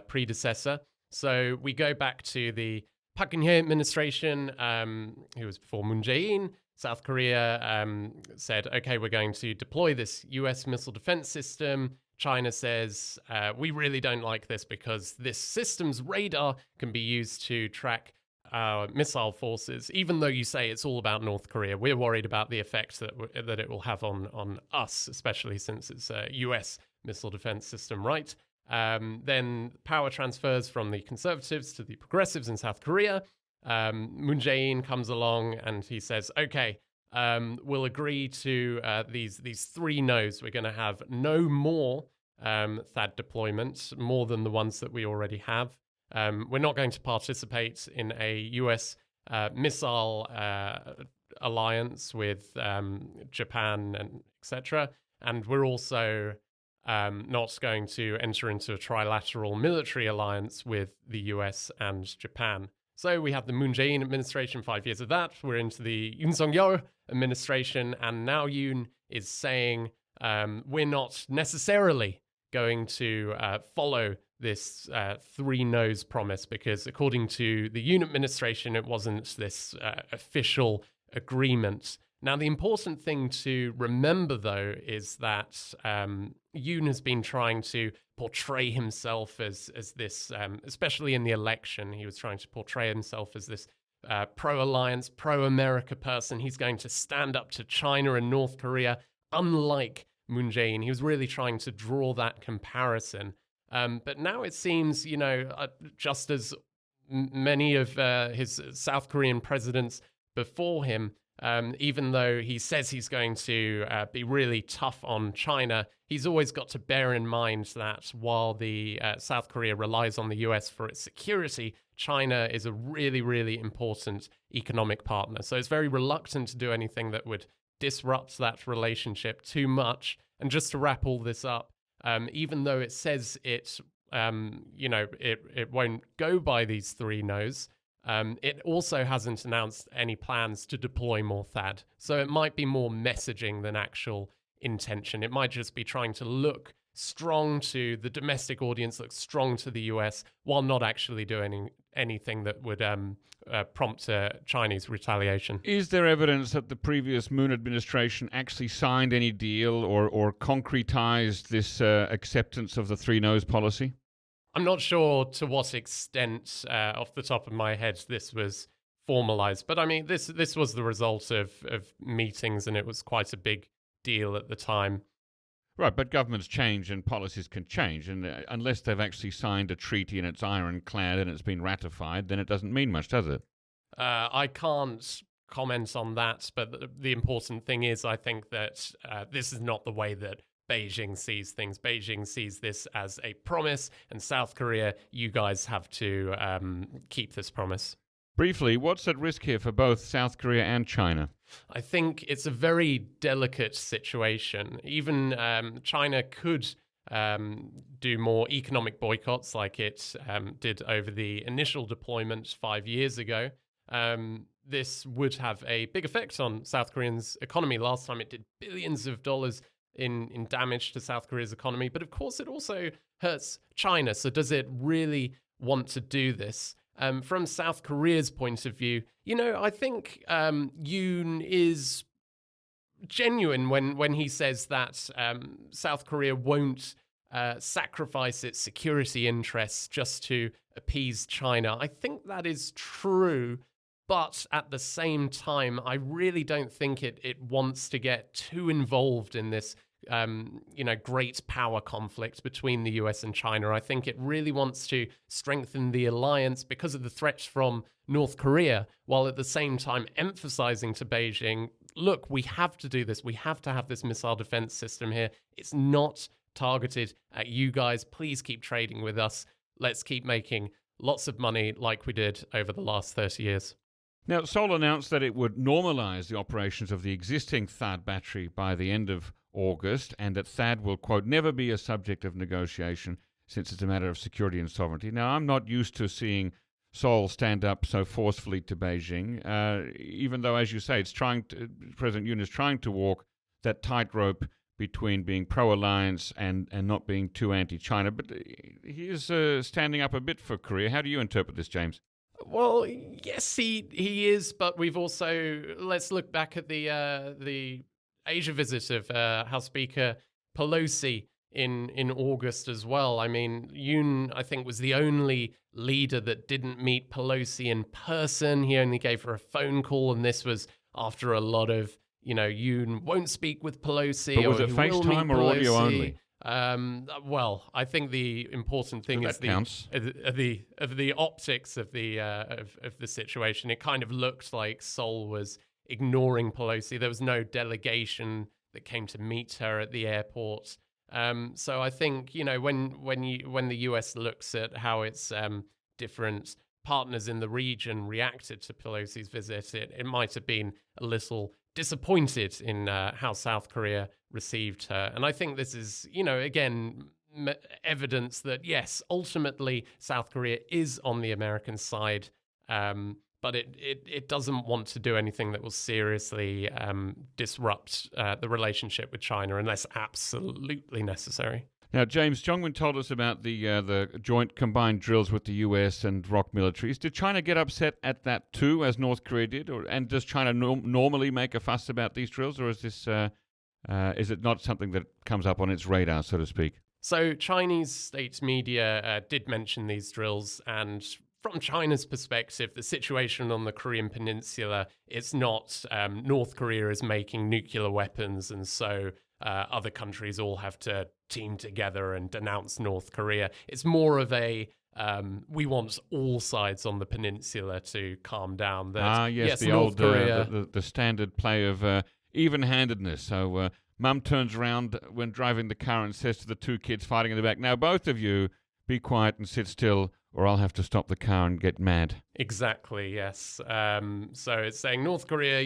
predecessor. So we go back to the Park Sang-hak administration, who was before Moon Jae-in. South Korea said, okay, we're going to deploy this US missile defense system. China says, we really don't like this because this system's radar can be used to track our missile forces. Even though you say it's all about North Korea, we're worried about the effect that it will have on us, especially since it's a US missile defense system, right? Then power transfers from the conservatives to the progressives in South Korea. Moon Jae-in comes along and he says, okay, we'll agree to these three no's. We're going to have no more THAAD deployments, more than the ones that we already have. We're not going to participate in a US missile alliance with Japan and etc. And we're also not going to enter into a trilateral military alliance with the US and Japan. So we have the Moon Jae-in administration, 5 years of that. We're into the Yoon Suk-yeol administration, and now Yoon is saying we're not necessarily going to follow this three no's promise, because according to the Yoon administration, it wasn't this official agreement. Now, the important thing to remember, though, is that Yoon has been trying to portray himself as this, especially in the election, he was trying to portray himself as this pro-alliance, pro-America person. He's going to stand up to China and North Korea, unlike Moon Jae-in. He was really trying to draw that comparison. But now it seems, just as many of his South Korean presidents before him, even though he says he's going to be really tough on China, he's always got to bear in mind that while the South Korea relies on the US for its security, China is a really, really important economic partner. So it's very reluctant to do anything that would disrupt that relationship too much. And just to wrap all this up, even though it says it won't go by these three no's, it also hasn't announced any plans to deploy more THAAD. So it might be more messaging than actual intention. It might just be trying to look strong to the domestic audience, look strong to the US, while not actually doing anything that would prompt Chinese retaliation.
Is there evidence that the previous Moon administration actually signed any deal or concretized this acceptance of the three no's policy?
I'm not sure to what extent, off the top of my head, this was formalized. But I mean, this was the result of meetings, and it was quite a big deal at the time.
Right, but governments change and policies can change. And unless they've actually signed a treaty and it's ironclad and it's been ratified, then it doesn't mean much, does it?
I can't comment on that. But the important thing is, I think that this is not the way that Beijing sees things. Beijing sees this as a promise, and South Korea, you guys have to keep this promise.
Briefly, what's at risk here for both South Korea and China?
I think it's a very delicate situation. Even China could do more economic boycotts like it did over the initial deployment 5 years ago. This would have a big effect on South Korea's economy. Last time it did billions of dollars in damage to South Korea's economy. But of course, it also hurts China. So does it really want to do this? From South Korea's point of view, I think Yoon is genuine when he says that South Korea won't sacrifice its security interests just to appease China. I think that is true. But at the same time, I really don't think it wants to get too involved in this, great power conflict between the US and China. I think it really wants to strengthen the alliance because of the threats from North Korea, while at the same time emphasizing to Beijing, look, we have to do this. We have to have this missile defense system here. It's not targeted at you guys. Please keep trading with us. Let's keep making lots of money like we did over the last 30 years.
Now, Seoul announced that it would normalize the operations of the existing THAAD battery by the end of August, and that THAAD will, quote, never be a subject of negotiation since it's a matter of security and sovereignty. Now, I'm not used to seeing Seoul stand up so forcefully to Beijing, even though, as you say, President Yoon is trying to walk that tightrope between being pro-alliance and not being too anti-China. But he is standing up a bit for Korea. How do you interpret this, James?
Well, yes, he is, but we've also, let's look back at the Asia visit of House Speaker Pelosi in August as well. I mean, Yoon, I think, was the only leader that didn't meet Pelosi in person. He only gave her a phone call, and this was after a lot of, Yoon won't speak with Pelosi.
But was it FaceTime or audio only?
Well, I think the important thing is the optics of the situation. It kind of looked like Seoul was ignoring Pelosi. There was no delegation that came to meet her at the airport. So I think when the US looks at how its different partners in the region reacted to Pelosi's visit, it might have been a little disappointed in how South Korea received her. And I think this is, again, evidence that, yes, ultimately South Korea is on the American side, but it doesn't want to do anything that will seriously disrupt the relationship with China unless absolutely necessary.
Now, James, Jong-Un told us about the joint combined drills with the US and ROK militaries. Did China get upset at that too, as North Korea did? And does China normally make a fuss about these drills, or is this is it not something that comes up on its radar, so to speak?
So Chinese state media did mention these drills, and from China's perspective, the situation on the Korean Peninsula, it's not North Korea is making nuclear weapons, and so other countries all have to team together and denounce North Korea. It's more of a we want all sides on the peninsula to calm down.
Yes, the
North
old
Korea,
the standard play of even-handedness. So Mum turns around when driving the car and says to the two kids fighting in the back, "Now both of you be quiet and sit still, or I'll have to stop the car and get mad."
Exactly. Yes. So it's saying North Korea,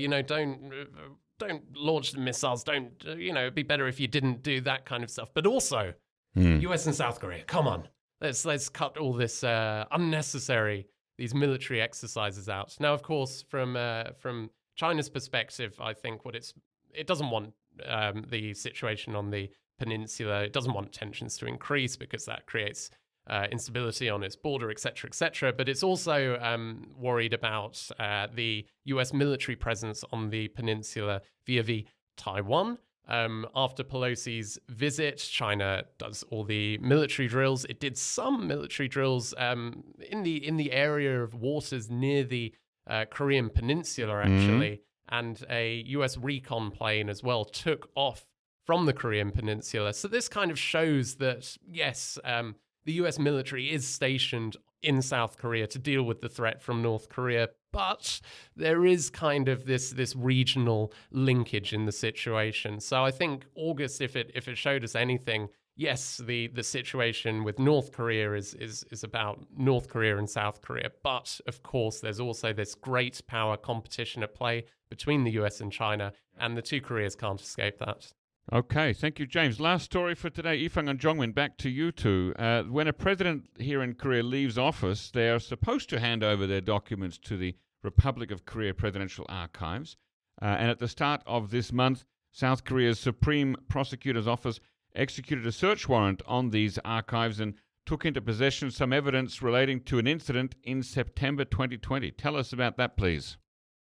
don't launch the missiles. Don't, it'd be better if you didn't do that kind of stuff. But also, US and South Korea, come on. Let's cut all this these military exercises out. Now, of course, from China's perspective, I think it doesn't want the situation on the peninsula. It doesn't want tensions to increase because that creates instability on its border, et cetera, but it's also worried about the US military presence on the peninsula via Taiwan. After Pelosi's visit, China does all the military drills. It did some military drills in the area of waters near the Korean Peninsula, actually, and a US recon plane as well took off from the Korean Peninsula. So this kind of shows that, yes, the US military is stationed in South Korea to deal with the threat from North Korea, but there is kind of this regional linkage in the situation. So I think August, if it showed us anything, yes, the situation with North Korea is about North Korea and South Korea, but of course there's also this great power competition at play between the US and China, and the two Koreas can't escape that.
Okay, thank you, James. Last story for today. Yifeng and Jong-Un, back to you two. When a president here in Korea leaves office, they are supposed to hand over their documents to the Republic of Korea Presidential Archives. And at the start of this month, South Korea's Supreme Prosecutor's Office executed a search warrant on these archives and took into possession some evidence relating to an incident in September 2020. Tell us about that, please.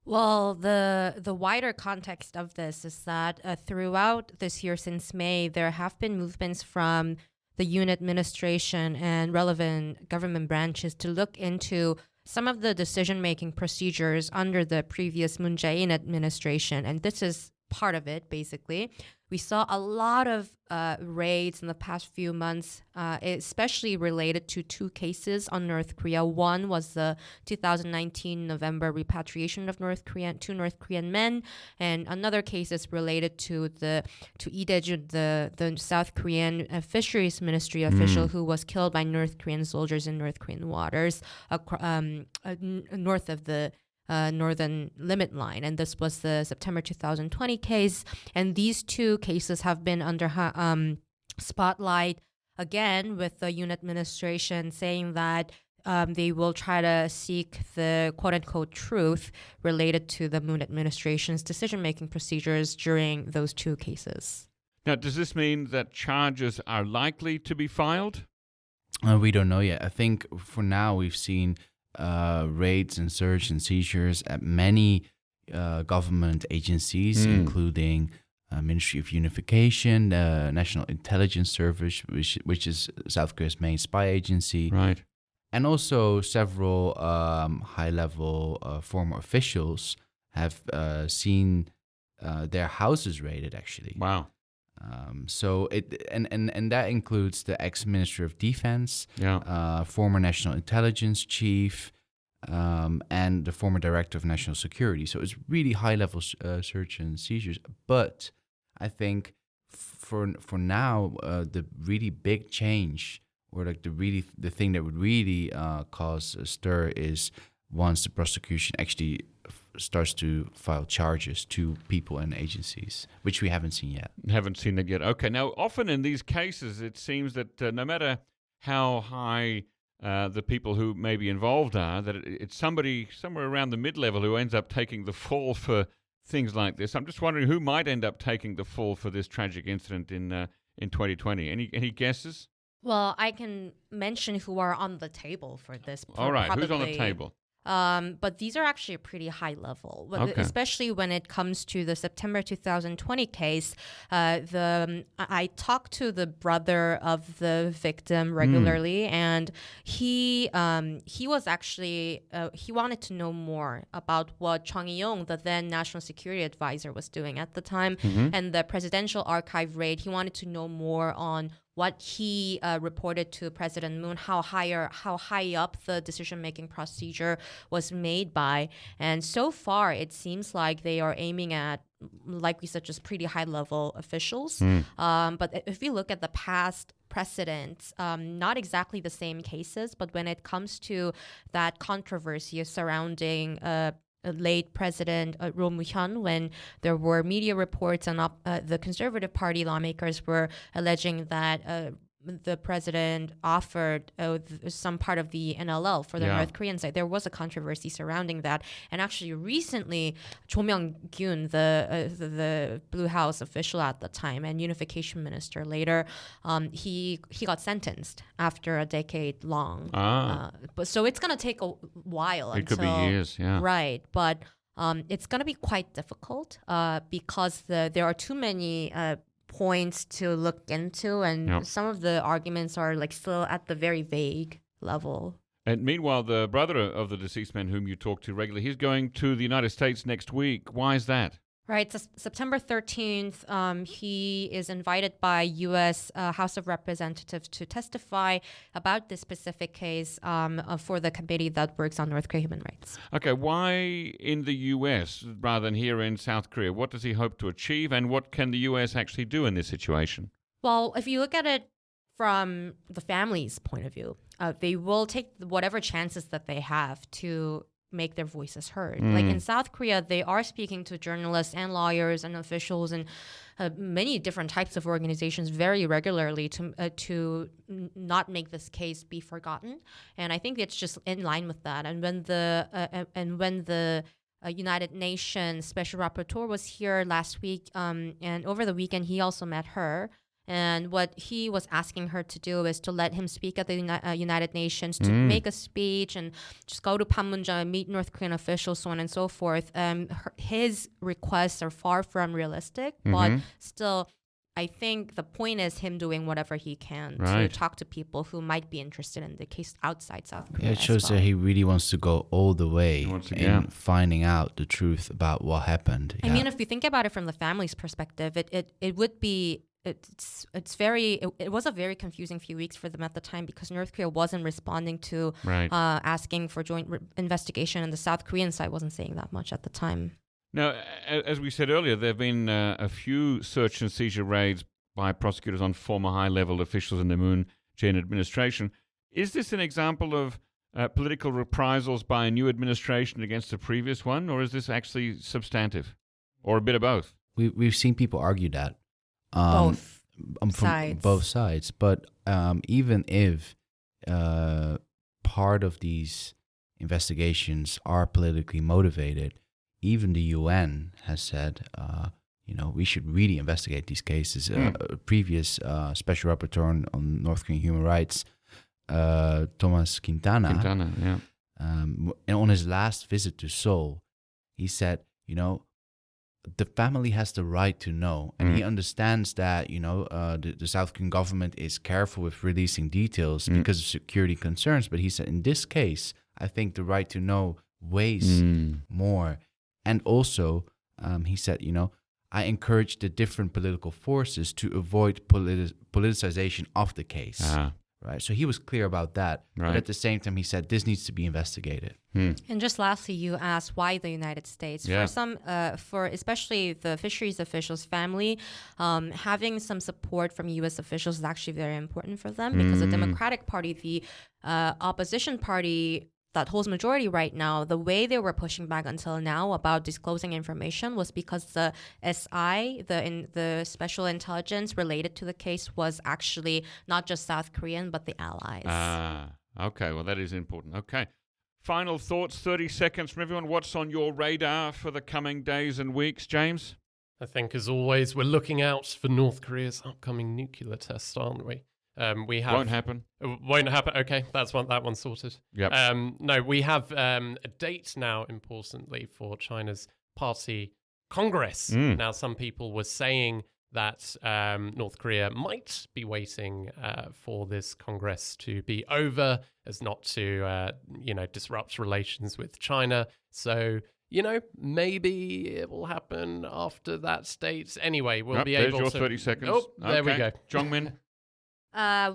Well, the wider context of this is that throughout this year since May, there have been movements from the Yoon administration and relevant government branches to look into some of the decision-making procedures under the previous Moon Jae-in administration. And this is part of it, basically. We saw a lot of raids in the past few months, especially related to two cases on North Korea. One was the 2019 November repatriation of two North Korean men, and another case is related to Lee Dae-jun, the South Korean fisheries ministry official who was killed by North Korean soldiers in North Korean waters north of the northern limit line, and this was the September 2020 case. And these two cases have been under spotlight again, with the Yoon administration saying that they will try to seek the quote-unquote truth related to the Moon administration's decision-making procedures during those two cases.
Now, does this mean that charges are likely to be filed?
We don't know yet. I think for now we've seen raids and search and seizures at many government agencies, including Ministry of Unification, the National Intelligence Service, which is South Korea's main spy agency,
right,
and also several high-level former officials have seen their houses raided. Actually,
wow.
So and that includes the ex-Minister of Defense, former National Intelligence Chief, and the former Director of National Security. So it's really high-level search and seizures. But I think for now, the really big change, or like the thing that would really cause a stir, is once the prosecution actually starts to file charges to people and agencies, which we haven't seen yet.
Haven't seen it yet. Okay. Now, often in these cases, it seems that no matter how high the people who may be involved are, that it's somebody somewhere around the mid-level who ends up taking the fall for things like this. I'm just wondering who might end up taking the fall for this tragic incident in 2020. Any guesses?
Well, I can mention who are on the table for this.
All right. Who's on the table?
But these are actually pretty high level,
Okay.
especially when it comes to the September 2020 case. I talked to the brother of the victim regularly, and he was actually he wanted to know more about what Jong-Un, the then National Security Advisor, was doing at the time, and the presidential archive raid. He wanted to know more on what he reported to President Moon, how high up the decision-making procedure was made by. And so far, it seems like they are aiming at, like we said, just pretty high-level officials. But if we look at the past precedents, not exactly the same cases, but when it comes to that controversy surrounding late President Roh Moo-hyun, when there were media reports and the Conservative Party lawmakers were alleging that the president offered some part of the NLL for the North Korean side. There was a controversy surrounding that. And actually recently, Cho Myung-gyun, the Blue House official at the time and unification minister later, he got sentenced after a decade long. But so it's going to take a while.
It could be years, yeah.
Right. But it's going to be quite difficult because there are too many points to look into, and some of the arguments are like still at the very vague level.
And meanwhile, the brother of the deceased man whom you talk to regularly, he's going to the United States next week. Why is that?
Right, so September 13th, he is invited by U.S. House of Representatives to testify about this specific case for the committee that works on North Korean human rights.
Okay, why in the U.S. rather than here in South Korea? What does he hope to achieve, and what can the U.S. actually do in this situation?
Well, if you look at it from the family's point of view, they will take whatever chances that they have to make their voices heard. Like in South Korea, they are speaking to journalists and lawyers and officials and many different types of organizations very regularly to not make this case be forgotten. And I think it's just in line with that. And when the United Nations Special Rapporteur was here last week, and over the weekend he also met her. And what he was asking her to do is to let him speak at the United Nations, to make a speech and just go to Panmunjom, meet North Korean officials, so on and so forth. His requests are far from realistic, but still, I think the point is him doing whatever he can to
Right.
talk to people who might be interested in the case outside South Korea.
Yeah, it
as
shows
well.
that he really wants to go all the way
He wants to-
in
yeah.
finding out the truth about what happened.
I mean, if you think about it from the family's perspective, it would be it was a very confusing few weeks for them at the time because North Korea wasn't responding to
Right.
asking for joint investigation, and the South Korean side wasn't saying that much at the time.
Now, as we said earlier, there have been a few search and seizure raids by prosecutors on former high-level officials in the Moon Jae-in administration. Is this an example of political reprisals by a new administration against the previous one, or is this actually substantive, or a bit of both?
We've seen people argue that.
Both
from
sides.
both sides. But even if part of these investigations are politically motivated, even the UN has said, we should really investigate these cases. A previous special rapporteur on North Korean human rights, Thomas Quintana,
Yeah.
and on his last visit to Seoul, he said, the family has the right to know, and he understands that the South Korean government is careful with releasing details because of security concerns. But he said, in this case, I think the right to know weighs more. And also, he said, I encourage the different political forces to avoid politicization of the case. Right. So he was clear about that.
Right.
But at the same time, he said this needs to be investigated.
And just lastly, you asked why the United States.
Yeah.
For especially the fisheries officials' family, having some support from U.S. officials is actually very important for them because the Democratic Party, the opposition party that holds majority right now, the way they were pushing back until now about disclosing information was because the SI, the special intelligence related to the case, was actually not just South Korean but the allies.
Okay. Well, that is important. Okay. Final thoughts, 30 seconds from everyone. What's on your radar for the coming days and weeks, James?
I think, as always, we're looking out for North Korea's upcoming nuclear test, aren't we? We have
Won't happen.
Won't happen. Okay, that one's sorted.
Yep.
No, we have a date now, importantly, for China's Party Congress. Now, some people were saying that North Korea might be waiting for this Congress to be over, as not to disrupt relations with China. So, maybe it will happen after that date. Anyway, we'll be able to.
There's your 30 seconds.
Oh, there we go.
Jong-min.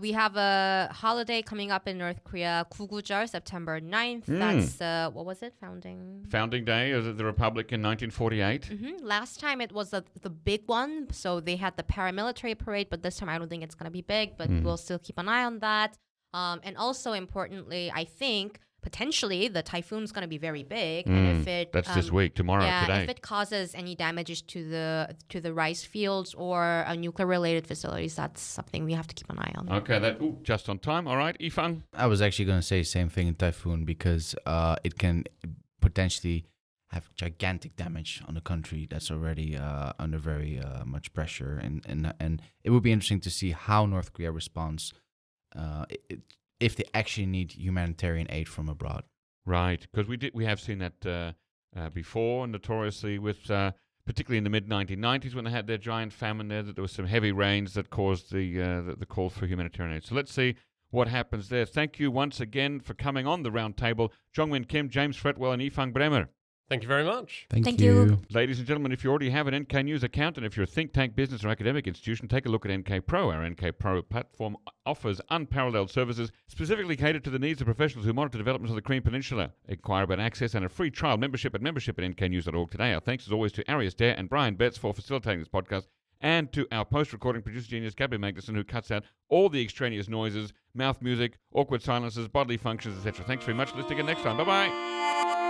We have a holiday coming up in North Korea, 구구절, September 9th. That's, what was it?
Founding Day of the Republic in 1948.
Last time it was the big one, so they had the paramilitary parade, but this time I don't think it's going to be big, but we'll still keep an eye on that. And also importantly, I think potentially the typhoon's going to be very big, and if it
That's this week, tomorrow, today.
if it causes any damages to the rice fields or nuclear related facilities, that's something we have to keep an eye on.
Okay, just on time. All right, Yifang.
I was actually going to say the same thing in typhoon because it can potentially have gigantic damage on the country that's already under very much pressure, and it would be interesting to see how North Korea responds if they actually need humanitarian aid from abroad.
Right, because we have seen that before, notoriously with particularly in the mid-1990s when they had their giant famine there, that there was some heavy rains that caused the call for humanitarian aid. So let's see what happens there. Thank you once again for coming on the round table, Jong-Un Kim, James Fretwell, and Yifang Bremer.
Thank you very much.
Thank
you.
you.
Ladies and gentlemen, if you already have an NK News account, and if you're a think tank, business, or academic institution, take a look at NK Pro. Our NK Pro platform offers unparalleled services specifically catered to the needs of professionals who monitor developments on the Korean Peninsula. Inquire about access and a free trial membership at nknews.org today. Our thanks as always to Arius Dare and Brian Betts for facilitating this podcast, and to our post-recording producer genius, Gabby Magnuson, who cuts out all the extraneous noises, mouth music, awkward silences, bodily functions, etc. Thanks very much. Let's dig in next time. Bye-bye.